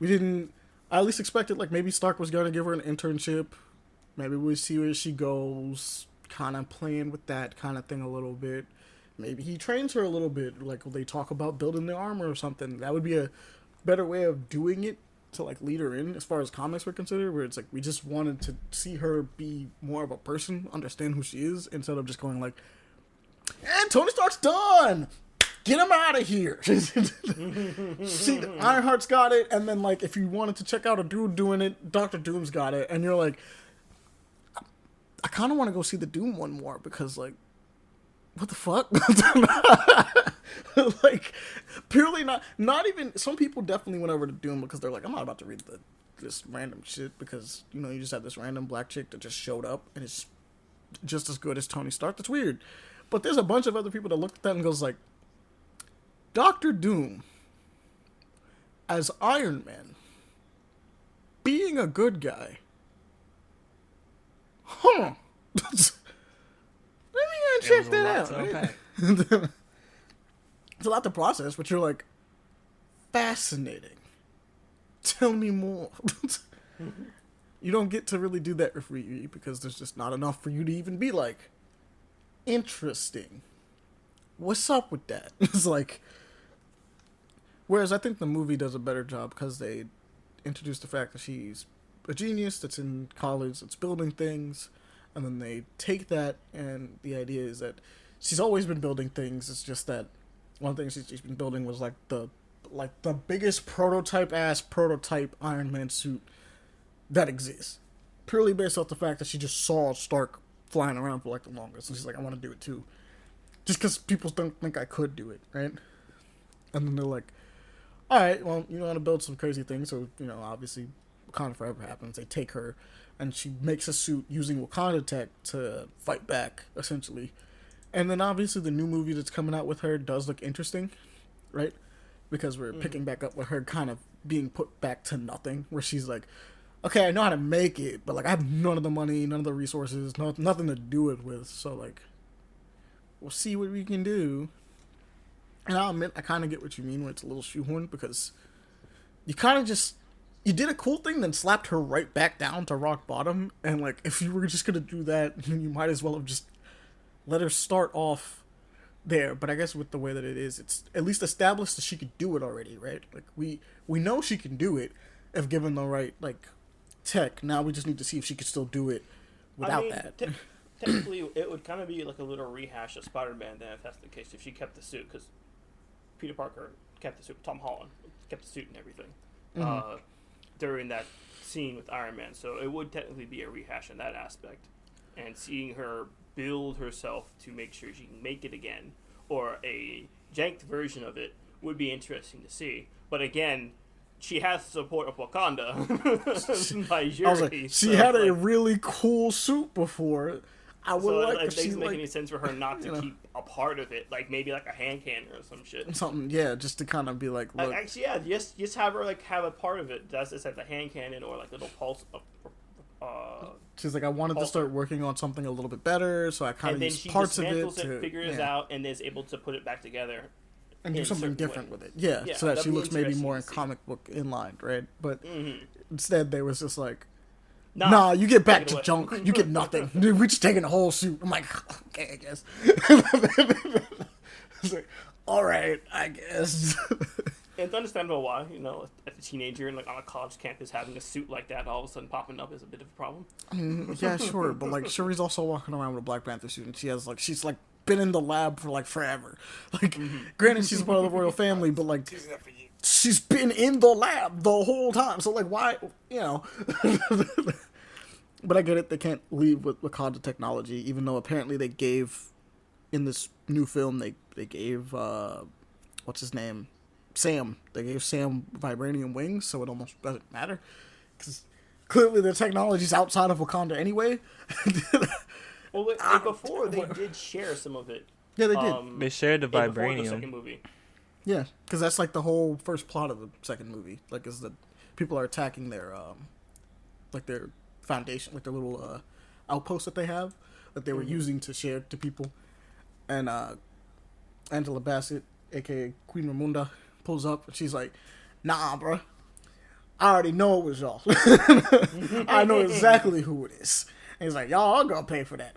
I at least expected like maybe Stark was going to give her an internship. Maybe we'll see where she goes, kind of playing with that kind of thing a little bit. Maybe he trains her a little bit, like they talk about building the armor or something. That would be a better way of doing it, to like lead her in as far as comics were considered, where it's like we just wanted to see her be more of a person, understand who she is, instead of just going like, and Tony Stark's done, get him out of here. See, Ironheart's got it, and then like if you wanted to check out a dude doing it, Doctor Doom's got it, and you're like, I kind of want to go see the Doom one more, because like, what the fuck? Like, purely not even, some people definitely went over to Doom because they're like, I'm not about to read this random shit, because, you know, you just have this random black chick that just showed up and it's just as good as Tony Stark. That's weird. But there's a bunch of other people that looked at that and goes like, Doctor Doom as Iron Man being a good guy. Huh. Let me check that out. Right? It's a lot to process, but you're like, fascinating. Tell me more. You don't get to really do that with Riri because there's just not enough for you to even be like, interesting. What's up with that? It's like, whereas I think the movie does a better job because they introduce the fact that she's a genius that's in college, that's building things, and then they take that, and the idea is that she's always been building things. It's just that one of the things she's been building was like the biggest prototype Iron Man suit that exists, purely based off the fact that she just saw Stark flying around for like the longest, and she's like, I want to do it too, just because people don't think I could do it, right? And then they're like, all right, well, you want to build some crazy things, so, you know, obviously Wakanda Forever happens. They take her, and she makes a suit using Wakanda tech to fight back, essentially. And then obviously the new movie that's coming out with her does look interesting, right? Because we're picking back up with her kind of being put back to nothing, where she's like, okay, I know how to make it, but like I have none of the money, none of the resources, nothing to do it with. So like, we'll see what we can do. And I'll admit, I kind of get what you mean when it's a little shoehorned, because you kind of just, you did a cool thing, then slapped her right back down to rock bottom. And like, if you were just going to do that, you might as well have just let her start off there. But I guess with the way that it is, it's at least established that she could do it already, right? Like we know she can do it if given the right like tech. Now we just need to see if she could still do it without that. Technically, it would kind of be like a little rehash of Spider-Man then, if that's the case, if she kept the suit, because Peter Parker kept the suit, Tom Holland kept the suit and everything during that scene with Iron Man. So it would technically be a rehash in that aspect. And seeing her build herself to make sure she can make it again, or a janked version of it, would be interesting to see. But again, she has the support of Wakanda by Yuri. I was like, she had a really cool suit before. I would like if she doesn't make any sense for her not to keep a part of it, like maybe like a hand cannon or some shit. Something, yeah, just to kind of be like, look. Actually, yeah, just have her like have a part of it. That's just like the hand cannon or like little pulse. She's like, I wanted to start working on something a little bit better, so I kind of use parts of it to figures out, and is able to put it back together and do something different with it. Yeah, so that she looks maybe more in comic book inlined, right? But instead, they was just like, nah, you get back to junk. You get nothing. Dude, we're just taking the whole suit. I'm like, okay, I guess. It's like, all right, I guess. it's understandable why, as a teenager and like on a college campus having a suit like that all of a sudden popping up is a bit of a problem. Yeah, sure, but like Shuri's also walking around with a Black Panther suit, and she's like been in the lab for like forever. Like, granted, she's part of the royal family, but like she's been in the lab the whole time. So like, why, But I get it. They can't leave with Wakanda technology, even though apparently they gave in this new film they gave what's his name, Sam. They gave Sam vibranium wings, so it almost doesn't matter because clearly the technology's outside of Wakanda anyway. Well, before they did share some of it. Yeah, they did. They shared the Before the vibranium. second movie. Yeah, because that's like the whole first plot of the second movie. Like, is that people are attacking their foundation, like their little outpost that they have that they were using to share to people. And Angela Bassett, aka Queen Ramunda, pulls up and she's like, "Nah, bro, I already know it was y'all. I know exactly who it is." And he's like, "Y'all are gonna pay for that."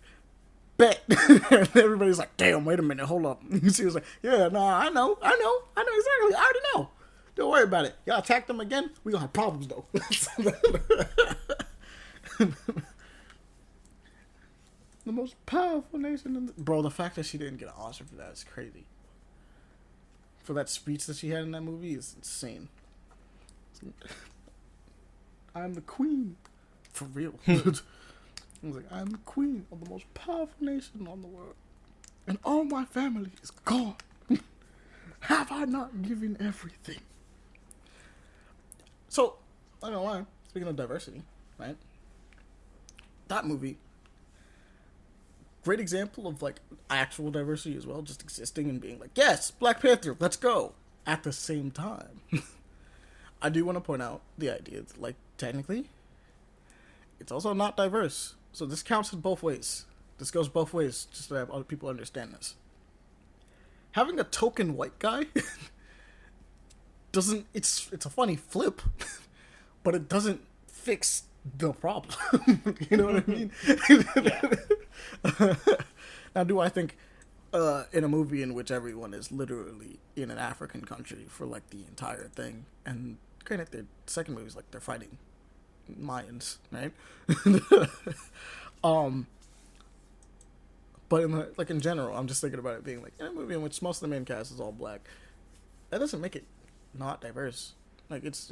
Bet. And everybody's like, "Damn, wait a minute, hold up." She was like, "Yeah, nah, I know exactly. I already know. Don't worry about it. Y'all attack them again, we gonna have problems though." The most powerful nation in the... Bro, the fact that she didn't get an Oscar for that is crazy. For that speech that she had in that movie is insane. I'm the queen. For real. I was like, I'm the queen of the most powerful nation on the world. And all my family is gone. Have I not given everything? So, I don't know why. Speaking of diversity, right? That movie, great example of like actual diversity as well, just existing and being like, yes, Black Panther, let's go. At the same time, I do want to point out the idea that, like, technically, it's also not diverse. So this counts in both ways. This goes both ways, just to have other people understand this. Having a token white guy doesn't, it's a funny flip, but it doesn't fix the problem. You know what I mean? Now, do I think in a movie in which everyone is literally in an African country for like the entire thing, and granted, their second movie is like they're fighting Mayans, right? But in general, I'm just thinking about it being like in a movie in which most of the main cast is all black. That doesn't make it not diverse. Like it's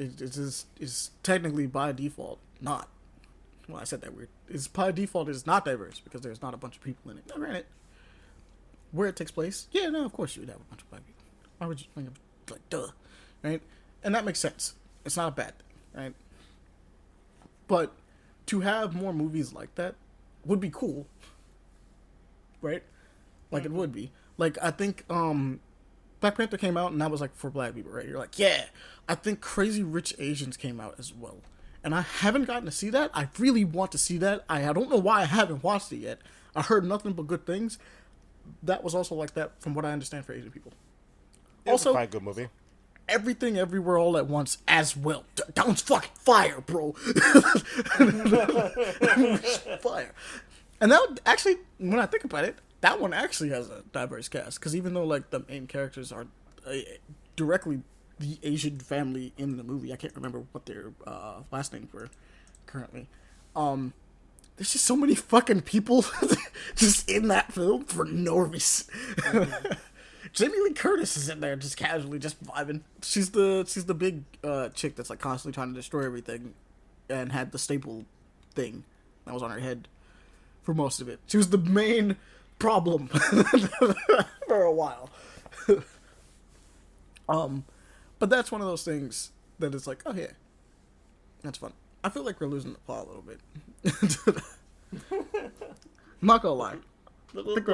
technically by default not. Well, I said that weird. It's by default is not diverse because there's not a bunch of people in it. Now, granted, where it takes place, yeah, no, of course you would have a bunch of black people. Why would you think of, like, duh, right? And that makes sense. It's not a bad thing, right? But to have more movies like that would be cool, right? Like, it would be. Like, I think Black Panther came out, and that was, like, for black people, right? You're like, yeah. I think Crazy Rich Asians came out as well. And I haven't gotten to see that. I really want to see that. I don't know why I haven't watched it yet. I heard nothing but good things. That was also like that, from what I understand, for Asian people. Also, a fine, good movie. Everything Everywhere All at Once as well. That one's fucking fire, bro. Fire. And that actually, when I think about it, that one actually has a diverse cast. Because even though like the main characters are directly the Asian family in the movie, I can't remember what their last names were currently. There's just so many fucking people just in that film for no reason. Jamie Lee Curtis is in there just casually, just vibing. She's the big chick that's like constantly trying to destroy everything, and had the staple thing that was on her head for most of it. She was the main problem for a while. But that's one of those things that is like, oh yeah, that's fun. I feel like we're losing the plot a little bit. I'm not gonna lie. Little bit.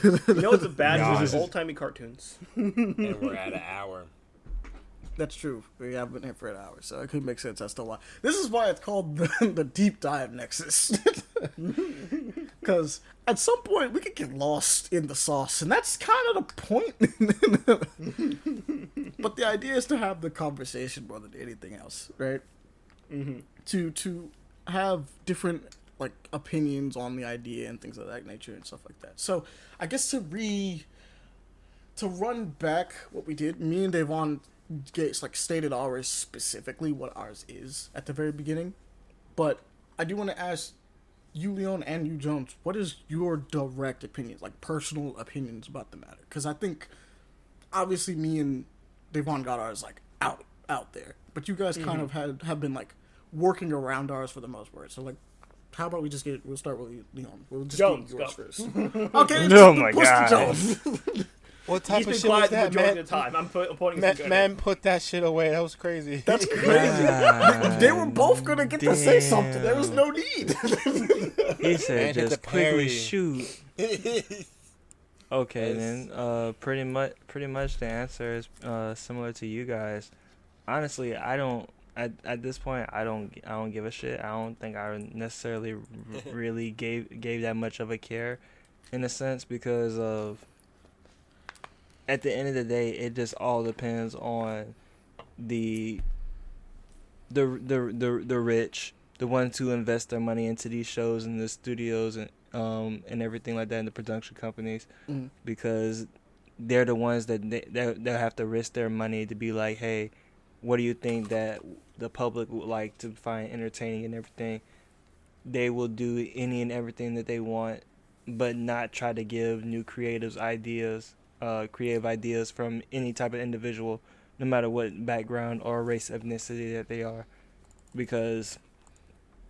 You know what's a bad news? Old-timey cartoons. And we're at an hour. That's true. We have been here for an hour, so it could make sense as to why. This is why it's called the Deep Dive Nexus. Because at some point, we could get lost in the sauce, and that's kind of the point. But the idea is to have the conversation more than anything else, right? Mm-hmm. To have different like opinions on the idea and things of that nature and stuff like that. So I guess to run back what we did, me and Devon stated ours specifically what ours is at the very beginning, but I do want to ask you, Leon, and you, Jones, what is your direct opinion, like personal opinions about the matter? Because I think obviously me and Devon got ours like out there, but you guys kind of have been like working around ours for the most part. So like, how about we'll start with Leon. We'll just Jones, get yours go. first. Okay. Oh my push to God. Jones. What type He's of been shit was quiet the that, majority man? of the time. I'm pointing Man, some man, put that shit away. That was crazy. That's crazy. They were both gonna get to say something. There was no need. He said, Man, hit just the quickly parry. shoot. Okay, then. Pretty much the answer is similar to you guys. Honestly, I don't. At this point, I don't give a shit. I don't think I necessarily really gave that much of a care, in a sense, because of. At the end of the day, it just all depends on the rich, the ones who invest their money into these shows and the studios and everything like that, and the production companies, because they're the ones that they'll have to risk their money to be like, hey, what do you think that the public would like to find entertaining and everything? They will do any and everything that they want, but not try to give new creative ideas from any type of individual, no matter what background or race, ethnicity that they are, because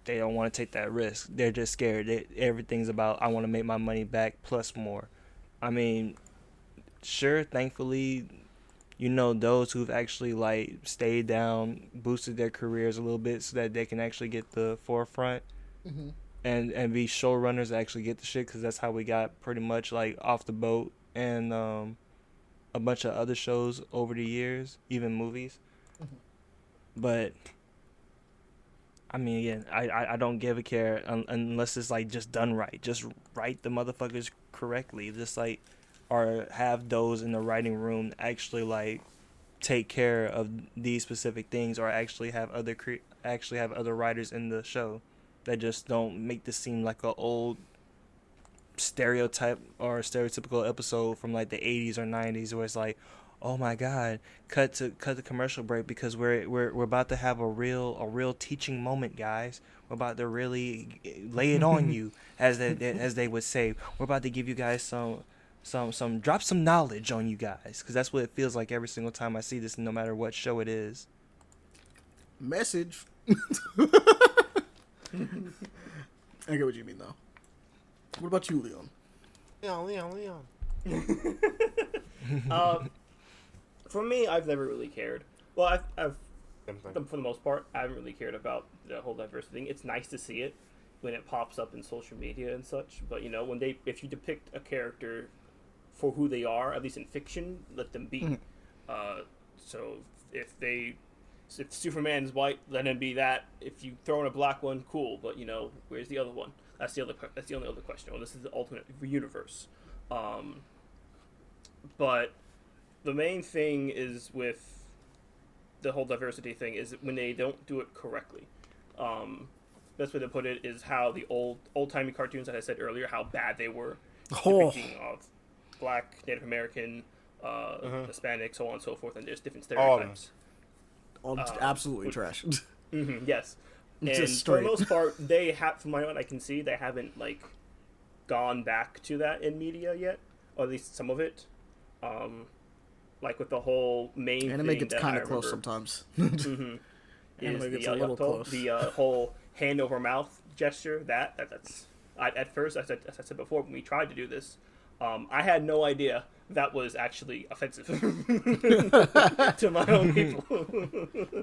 they don't want to take that risk. They're just scared. Everything's about, I want to make my money back plus more. I mean, sure, thankfully, those who've actually like stayed down, boosted their careers a little bit so that they can actually get the forefront and be showrunners, actually get the shit, because that's how we got pretty much like Off the Boat and a bunch of other shows over the years, even movies. But I mean, again, I don't give a care unless it's like just done right. Just write the motherfuckers correctly. Just like, or have those in the writing room actually like take care of these specific things, or actually have other writers in the show that just don't make this seem like a old stereotype or stereotypical episode from like the 80s or 90s where it's like, oh my god, cut the commercial break because we're about to have a real teaching moment, guys. We're about to really lay it on you, as they would say. We're about to give you guys some drop some knowledge on you guys, because that's what it feels like every single time I see this, no matter what show it is. Message. I get what you mean, though. What about you, Leon? Leon. For me, I've never really cared. Well, I've for the most part, I haven't really cared about the whole diversity thing. It's nice to see it when it pops up in social media and such. But if you depict a character for who they are, at least in fiction, let them be. So if Superman's white, let him be that. If you throw in a black one, cool. But where's the other one? That's the only other question. Well, this is the alternate universe. But the main thing is with the whole diversity thing is when they don't do it correctly. Best way to put it is how the old-timey cartoons that I said earlier, how bad they were. Depicting of black, Native American, Hispanic, so on and so forth, and there's different stereotypes. All absolutely trash. Yes. And Just for the straight. most part, they have, from what I can see, they haven't like gone back to that in media yet, or at least some of it. Like with the whole main Anime thing gets that kind I of close remember, sometimes. is Anime gets the a little close. the whole hand over mouth gesture. That's at first, as I said before, when we tried to do this, I had no idea that was actually offensive to my own people.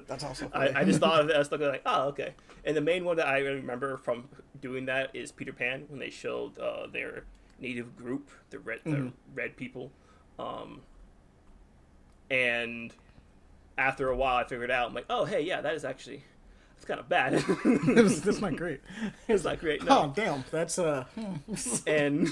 That's also funny. I just thought of it. I was looking like, oh, okay. And the main one that I remember from doing that is Peter Pan, when they showed their native group, the red people. And after a while, I figured out, I'm like, oh, hey, yeah, that's kind of bad. That's not great. It's not great. No. Oh, damn. That's And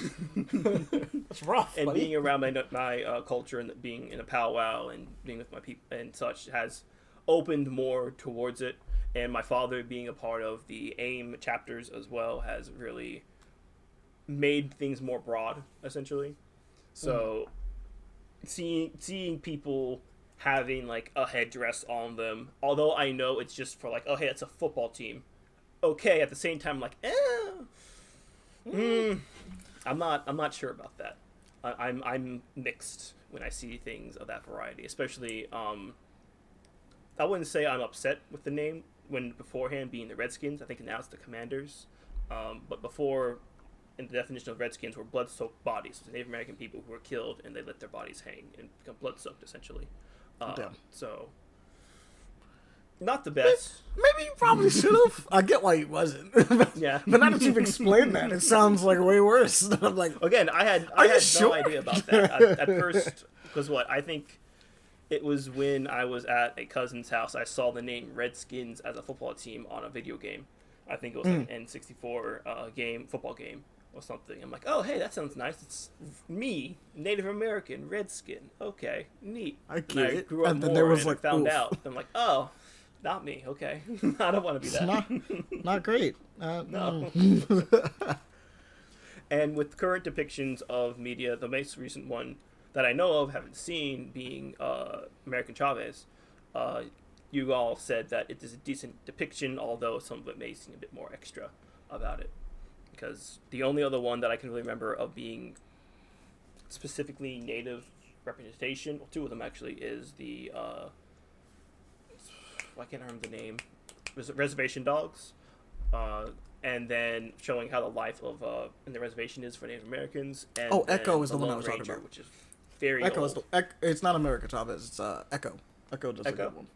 that's rough. and buddy. being around my culture and being in a powwow and being with my people and such has opened more towards it. And my father being a part of the AIM chapters as well has really made things more broad, essentially. So seeing people having like a headdress on them. Although I know it's just for like, oh hey, it's a football team. Okay, at the same time, I'm like, I'm not sure about that. I'm mixed when I see things of that variety, especially. I wouldn't say I'm upset with the name when beforehand being the Redskins. I think now it's the Commanders. But before, in the definition of Redskins, were blood-soaked bodies. So Native American people who were killed and they let their bodies hang and become blood-soaked, essentially. So, not the best. Maybe you probably should have. I get why he wasn't. Yeah. But now that you've explained that, it sounds like way worse. I'm like, Again, I had sure? no idea about that at first. Because I think it was when I was at a cousin's house. I saw the name Redskins as a football team on a video game. I think it was like an N64 football game or something. I'm like, oh hey, that sounds nice. It's me, Native American Redskin. Okay, neat. I get and I it. grew up And then more there was and like, found oof. out. I'm like, oh, not me. Okay, I don't want to be that. Not great. No. And with current depictions of media, the most recent one that I know of, haven't seen, being American Chavez, you all said that it is a decent depiction, although some of it may seem a bit more extra about it. Because the only other one that I can really remember of being specifically native representation, well, two of them actually, is the, I can't remember the name, Reservation Dogs, and then showing how the life of in the reservation is for Native Americans. And Echo is the one I Lone was talking Ranger, about. which is very Echo old. is it's not American Chavez. It's Echo. Echo does a Echo? good one.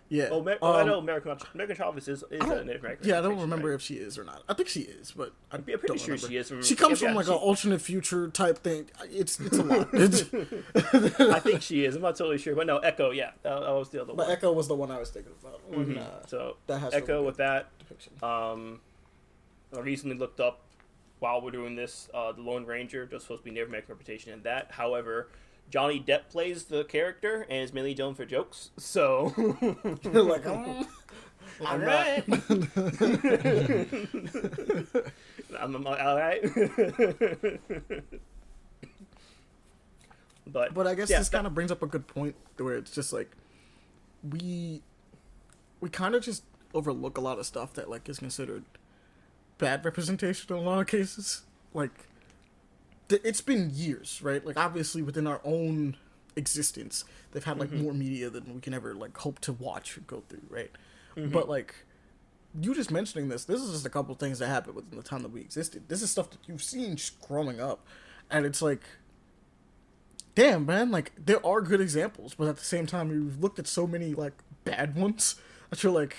Yeah. I know American Chavez is a Native American. Yeah, I don't representation, remember right? if she is or not. I think she is, but I'm pretty don't sure remember. she is. She comes Yeah, from like an she- alternate future type thing. It's a lot. I think she is. I'm not totally sure, but no, Echo. Yeah, that was the other But one. Echo was the one I was thinking about. When, So that has Echo really with good that. depiction. I recently looked up while we're doing this. The Lone Ranger was supposed to be Native American representation in that. However, Johnny Depp plays the character and is mainly known for jokes. So Like, I'm right. not. I'm all right. But I guess yeah, this kind of brings up a good point where it's just like we kind of just overlook a lot of stuff that like is considered bad representation in a lot of cases. Like it's been years, right? Like obviously within our own existence, they've had like more media than we can ever like hope to watch or go through, right? But like you just mentioning this is just a couple things that happened within the time that we existed. This is stuff that you've seen just growing up, and it's like, damn, man, like there are good examples, but at the same time you've looked at so many like bad ones that you're like,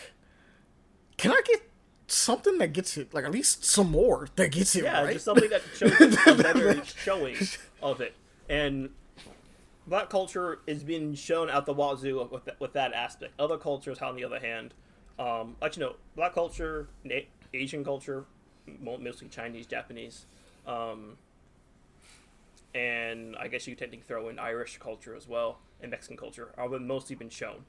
can I get something that gets it, like at least some more that gets it right? Just something that shows a better showing of it. And Black culture is being shown out the wazoo with that aspect. Other cultures, on the other hand, actually no, Black culture, Asian culture, mostly Chinese, Japanese, and I guess you technically throw in Irish culture as well, and Mexican culture are mostly been shown.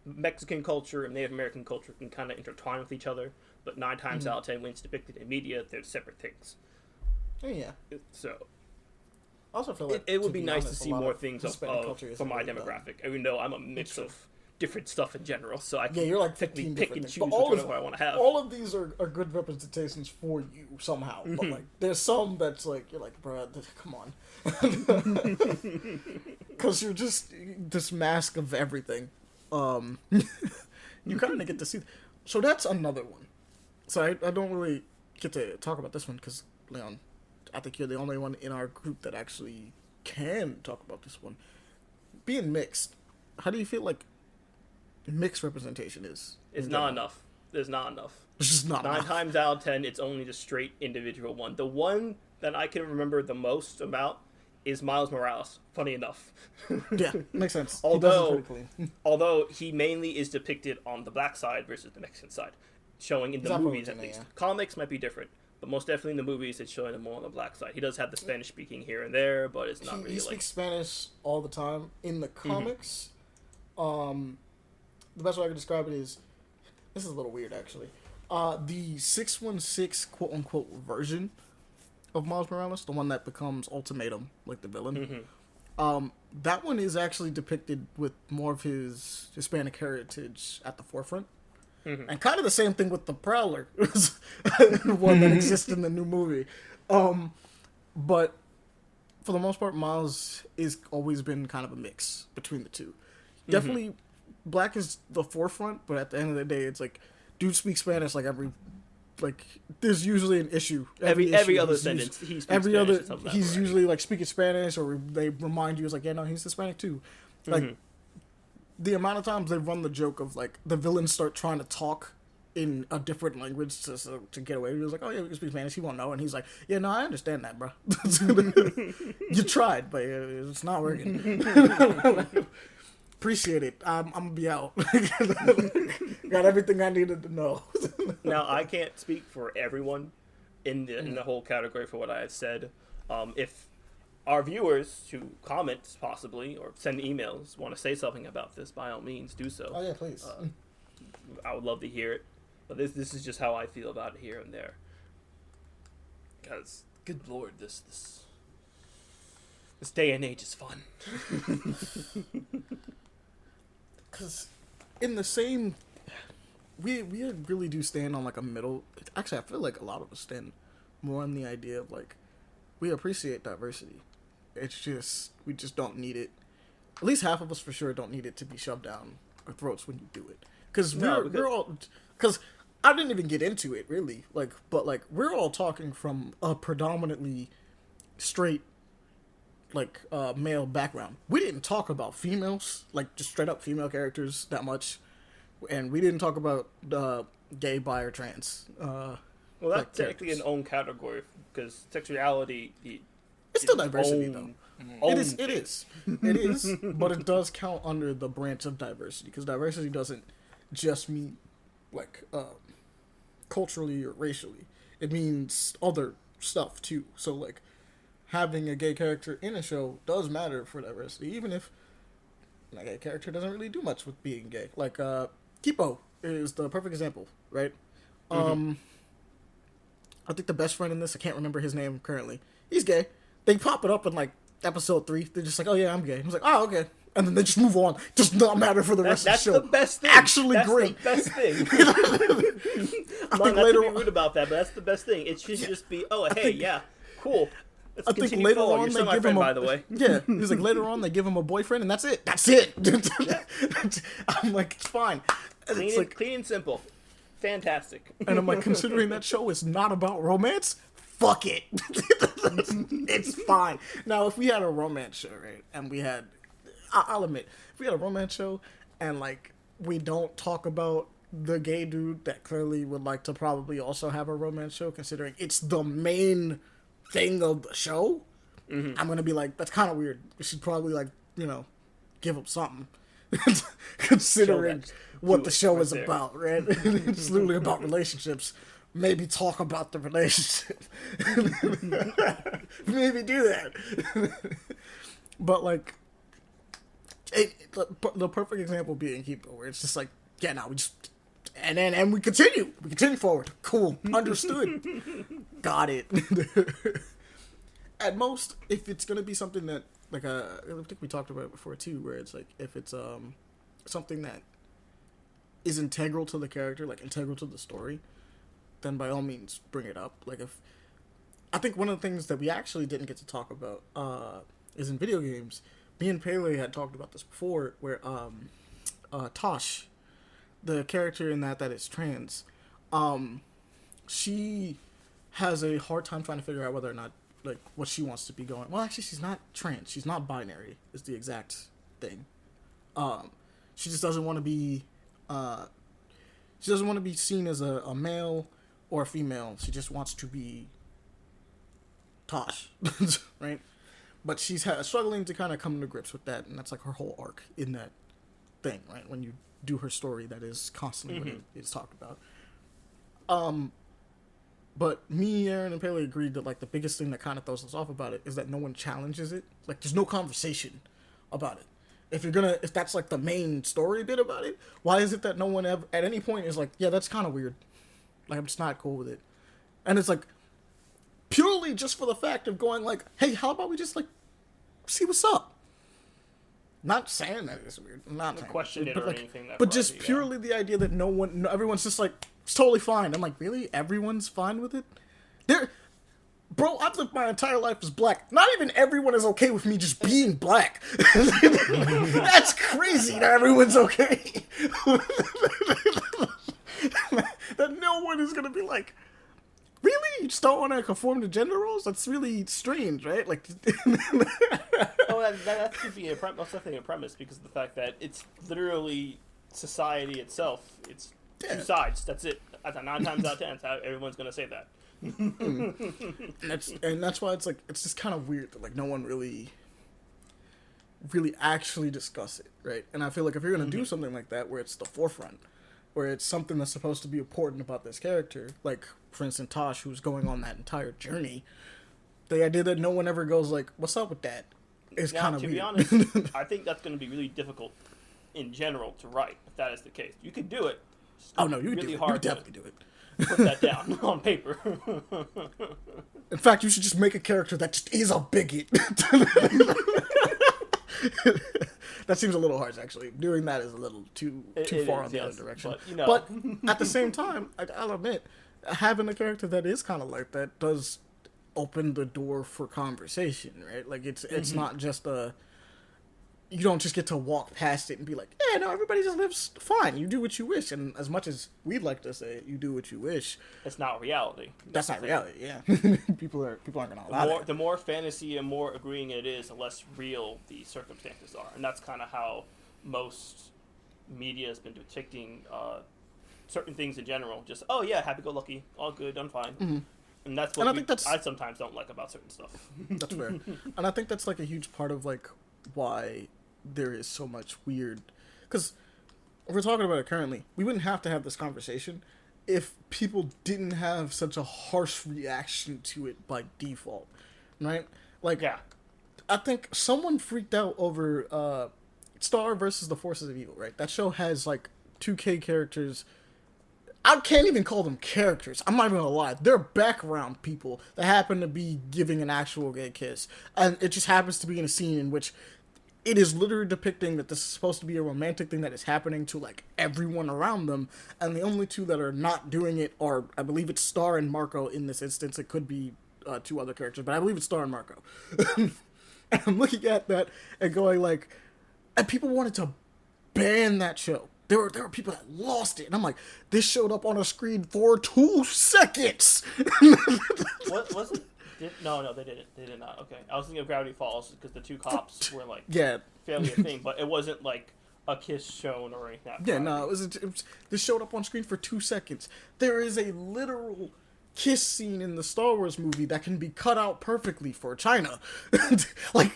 Mexican culture and Native American culture can kind of intertwine with each other, but 9 times out of 10 when it's depicted in media, they're separate things. Oh, yeah. So I also feel like it would be nice honest, to see a lot more of things Hispanic culture from my isn't really demographic, even though I'm a mix of different stuff in general, so I can you're like technically 15 pick different and things. choose But which one I want to have. all of these are good representations for you somehow. But like, there's some that's like you're like, bruh, come on, because you're just this mask of everything. You kind of get to see. So that's another one. So I don't really get to talk about this one because Leon, I think you're the only one in our group that actually can talk about this one. Being mixed, how do you feel like mixed representation is? It's not enough. There's not enough. It's just not 9 enough. times out of 10, it's only the straight individual one. The one that I can remember the most about is Miles Morales. Funny enough. Yeah, makes sense. Although- He does it pretty clean. Although he mainly is depicted on the black side versus the Mexican side, showing in He's the not movies at Filipino, least. yeah. Comics might be different, but most definitely in the movies it's showing him more on the black side. He does have the Spanish speaking here and there, but it's not He really speaks like Spanish all the time. In the comics, the best way I can describe it is, this is a little weird actually. The 616 quote unquote version of Miles Morales, the one that becomes Ultimatum, like the villain, That one is actually depicted with more of his Hispanic heritage at the forefront. Mm-hmm. And kind of the same thing with the Prowler, one that exists in the new movie. But for the most part, Miles is always been kind of a mix between the two. Definitely, black is the forefront, but at the end of the day, it's like, dude speaks Spanish there's usually an issue. Every other sentence, he speaks Spanish. He's usually like speaking Spanish, or they remind you, it's like, yeah, no, he's Hispanic too. Like, the amount of times they run the joke of like the villains start trying to talk in a different language to get away. He was like, oh yeah, we can speak Spanish. He won't know, and he's like, yeah, no, I understand that, bro. You tried, but it's not working. Appreciate it. I'm gonna be out. Got everything I needed to know. Now, I can't speak for everyone in the whole category for what I have said. If our viewers who comment possibly or send emails want to say something about this, by all means, do so. Oh yeah, please. I would love to hear it. But this is just how I feel about it here and there. Because, good lord, this day and age is fun. Because in the same, we really do stand on like a middle. Actually, I feel like a lot of us stand more on the idea of like, we appreciate diversity. It's just, we just don't need it. At least half of us for sure don't need it to be shoved down our throats when you do it. Because we're all, because I didn't even get into it really, but we're all talking from a predominantly straight, male background. We didn't talk about females, like just straight up female characters that much, and we didn't talk about gay, bi, or trans. Well, that's technically an own category because sexuality. It's still diversity, though. It is, but it does count under the branch of diversity because diversity doesn't just mean culturally or racially. It means other stuff too. So like, having a gay character in a show does matter for diversity, even if a gay character doesn't really do much with being gay. Like, Kipo is the perfect example, right? I think the best friend in this, I can't remember his name currently, he's gay. They pop it up in, episode 3. They're just like, oh, yeah, I'm gay. I was like, oh, okay. And then they just move on. Does not matter for the rest of the show. That's the best thing. Actually that's great. That's the best thing. I think not later to be rude about that, but that's the best thing. It should just be, yeah, cool. I think later on they give him by the way. Yeah, he's like, later on they give him a boyfriend, and that's it. That's it. I'm like, it's fine. Clean and simple. Fantastic. And I'm like, considering that show is not about romance, fuck it. It's fine. Now, if we had a romance show, right, and we had, I'll admit, if we had a romance show, and we don't talk about the gay dude that clearly would like to probably also have a romance show, considering it's the main thing of the show, I'm gonna be like, that's kind of weird. We should probably give him something, considering what the show is about, right? It's literally about relationships. Maybe talk about the relationship. Maybe do that. But the perfect example being Kipo, where it's just like, yeah, no, we just and we continue. We continue forward. Cool. Understood. Got it. At most, if it's gonna be something that I think we talked about it before too, where it's if it's something that is integral to the character, integral to the story, then by all means bring it up. If I think one of the things that we actually didn't get to talk about is in video games. Me and Pele had talked about this before, where Tosh, the character in that is trans, she has a hard time trying to figure out whether or not what she wants to be going. Well, actually, she's not trans. She's not binary. Is the exact thing. She just doesn't want to be. She doesn't want to be seen as a male or a female. She just wants to be Tosh, right? But she's struggling to kind of come to grips with that, and that's her whole arc in that thing, right? When you do her story, that is constantly what it's talked about. But me, Aaron, and Pele agreed that the biggest thing that kind of throws us off about it is that no one challenges it. There's no conversation about it. If that's the main story bit about it, why is it that no one ever at any point is yeah, that's kind of weird. I'm just not cool with it. And it's purely just for the fact of going hey, how about we just see what's up? Not saying that it's weird. I'm not saying question it but or like, anything. But just purely the idea that everyone's just like, it's totally fine. I'm like, really? Everyone's fine with it? Bro, I've lived my entire life as black. Not even everyone is okay with me just being black. That's crazy that everyone's okay. That no one is gonna be like, really? You just don't want to conform to gender roles? That's really strange, right? Like, that could be most definitely a premise, because of the fact that it's literally society itself. It's two sides. That's it. 9 times out of 10, that's how everyone's gonna say that. and that's why it's like, it's just kind of weird that like no one really actually discuss it, right? And I feel like if you're gonna do something like that where it's the forefront, where it's something that's supposed to be important about this character, like for instance Tosh, who's going on that entire journey, the idea that no one ever goes like, what's up with that, is kind of weird. To be honest, I think that's going to be really difficult in general to write, if that is the case. You could do it. Oh no, you could really do it. hard You could definitely do it. Put that down on paper. In fact, you should just make a character that just is a bigot. That seems a little harsh, actually. Doing that is a little too far on the other direction. But at the same time, I'll admit, having a character that is kind of like that does open the door for conversation, right? Like, it's not just you don't just get to walk past it and be like, yeah, no, everybody just lives fine. You do what you wish. And as much as we'd like to say, you do what you wish. It's not reality. That's not reality, yeah. People aren't going to allow that. The more fantasy and more agreeing it is, the less real the circumstances are. And that's kind of how most media has been depicting certain things in general. Just, oh yeah, happy-go-lucky, all good, I'm fine. Mm-hmm. And that's what I sometimes don't like about certain stuff. That's fair. And I think that's like a huge part of like why there is so much weird, because if we're talking about it currently, we wouldn't have to have this conversation if people didn't have such a harsh reaction to it by default, right? Like, yeah, I think someone freaked out over Star versus the Forces of Evil, right? That show has like 2K characters. I can't even call them characters. I'm not even gonna lie. They're background people that happen to be giving an actual gay kiss. And it just happens to be in a scene in which it is literally depicting that this is supposed to be a romantic thing that is happening to, like, everyone around them. And the only two that are not doing it are, I believe it's Star and Marco in this instance. It could be 2 other characters, but I believe it's Star and Marco. And I'm looking at that and going, like, and people wanted to ban that show. There were people that lost it, and I'm like, this showed up on a screen for 2 seconds. What was it? No, they didn't. They did not. Okay, I was thinking of Gravity Falls because the 2 cops were like, fairly a thing, but it wasn't like a kiss shown or anything. Yeah, no, it was this showed up on screen for 2 seconds. There is a literal kiss scene in the Star Wars movie that can be cut out perfectly for China. Like,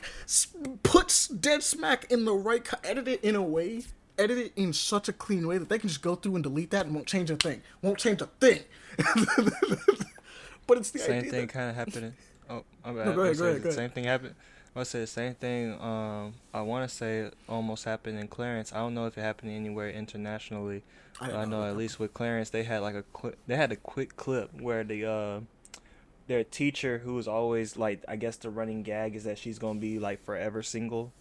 puts dead smack in the right, edit it in such a clean way that they can just go through and delete that and won't change a thing. But it's the same idea thing kind of happening. Oh, my bad. No, go ahead. Same thing happened. I say the same thing. I want to say it almost happened in Clarence. I don't know if it happened anywhere internationally. I know at least with Clarence, they had like a quick clip where their teacher, who was always like, I guess the running gag is that she's gonna be like forever single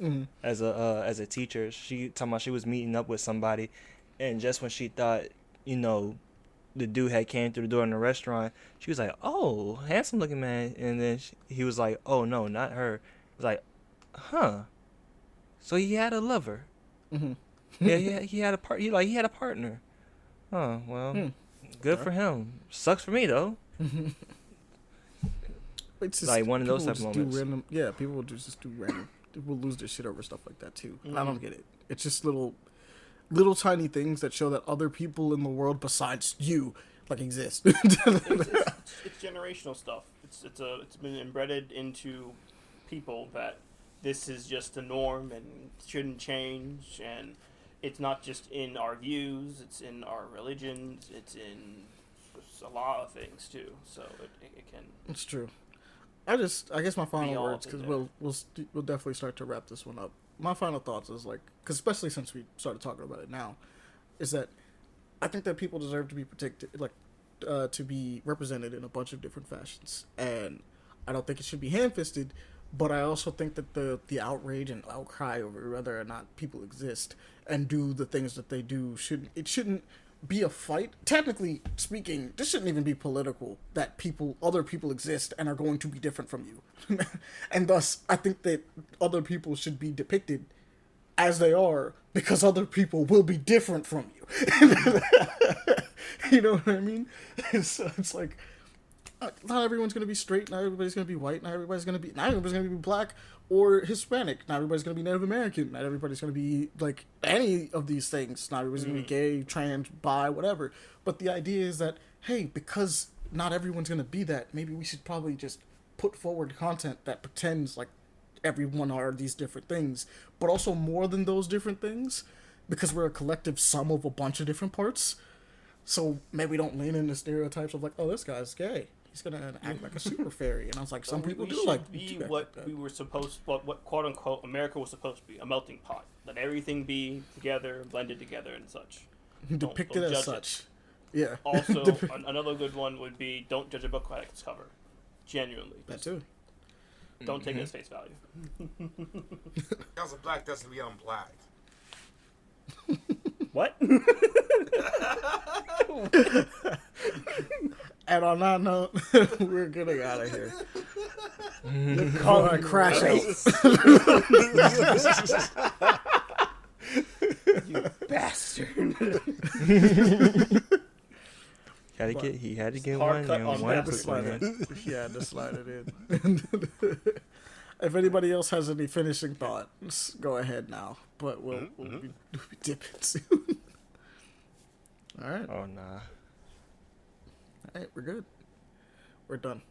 as a teacher. She talking about she was meeting up with somebody, and just when she thought, the dude had came through the door in the restaurant, she was like, "Oh, handsome looking man," and then he was like, "Oh no, not her." He was like, "Huh? So he had a lover? Mm-hmm. Yeah, he had a he had a partner. Oh well, good for him. Sucks for me though." It's just, like one of those type of moments. People will just do random. People lose their shit over stuff like that too. I don't get it. It's just little tiny things that show that other people in the world besides you like exist. It's generational stuff. It's been embedded into people that this is just the norm and shouldn't change, and it's not just in our views, it's in our religions, it's in a lot of things too. So it can. It's true. I guess my final words, because we'll definitely start to wrap this one up. My final thoughts is like, because especially since we started talking about it now, is that I think that people deserve to be protected, like to be represented in a bunch of different fashions, and I don't think it should be ham-fisted, But I also think that the outrage and outcry over whether or not people exist and do the things that they do shouldn't be a fight. Technically speaking, this shouldn't even be political. That other people exist and are going to be different from you, and thus I think that other people should be depicted as they are because other people will be different from you. You know what I mean? It's like not everyone's gonna be straight, not everybody's gonna be white, not everybody's gonna be black or Hispanic, not everybody's gonna be Native American, not everybody's gonna be like any of these things, not everybody's gonna be gay, trans, bi, whatever. But the idea is that, hey, because not everyone's gonna be that, maybe we should probably just put forward content that pretends like everyone are these different things, but also more than those different things, because we're a collective sum of a bunch of different parts. So maybe we don't lean into stereotypes of like, oh, this guy's gay, he's gonna act like a super fairy, and I was like, some people do like be what we were supposed, what quote unquote America was supposed to be, a melting pot. Let everything be together, blended together, and such. Depicted as such. Yeah. Also, another good one would be don't judge a book by its cover. Genuinely. That too. Don't take it as face value. Because of black doesn't mean I'm black. What? And on that note, we're getting out of here. Before I crash out. You bastard. He had to get Hard one. cut And on one bastard. quick one in. He had to slide it in. If anybody else has any finishing thoughts, go ahead now. But we'll be dipping soon. All right. Oh nah. All right, we're good. We're done.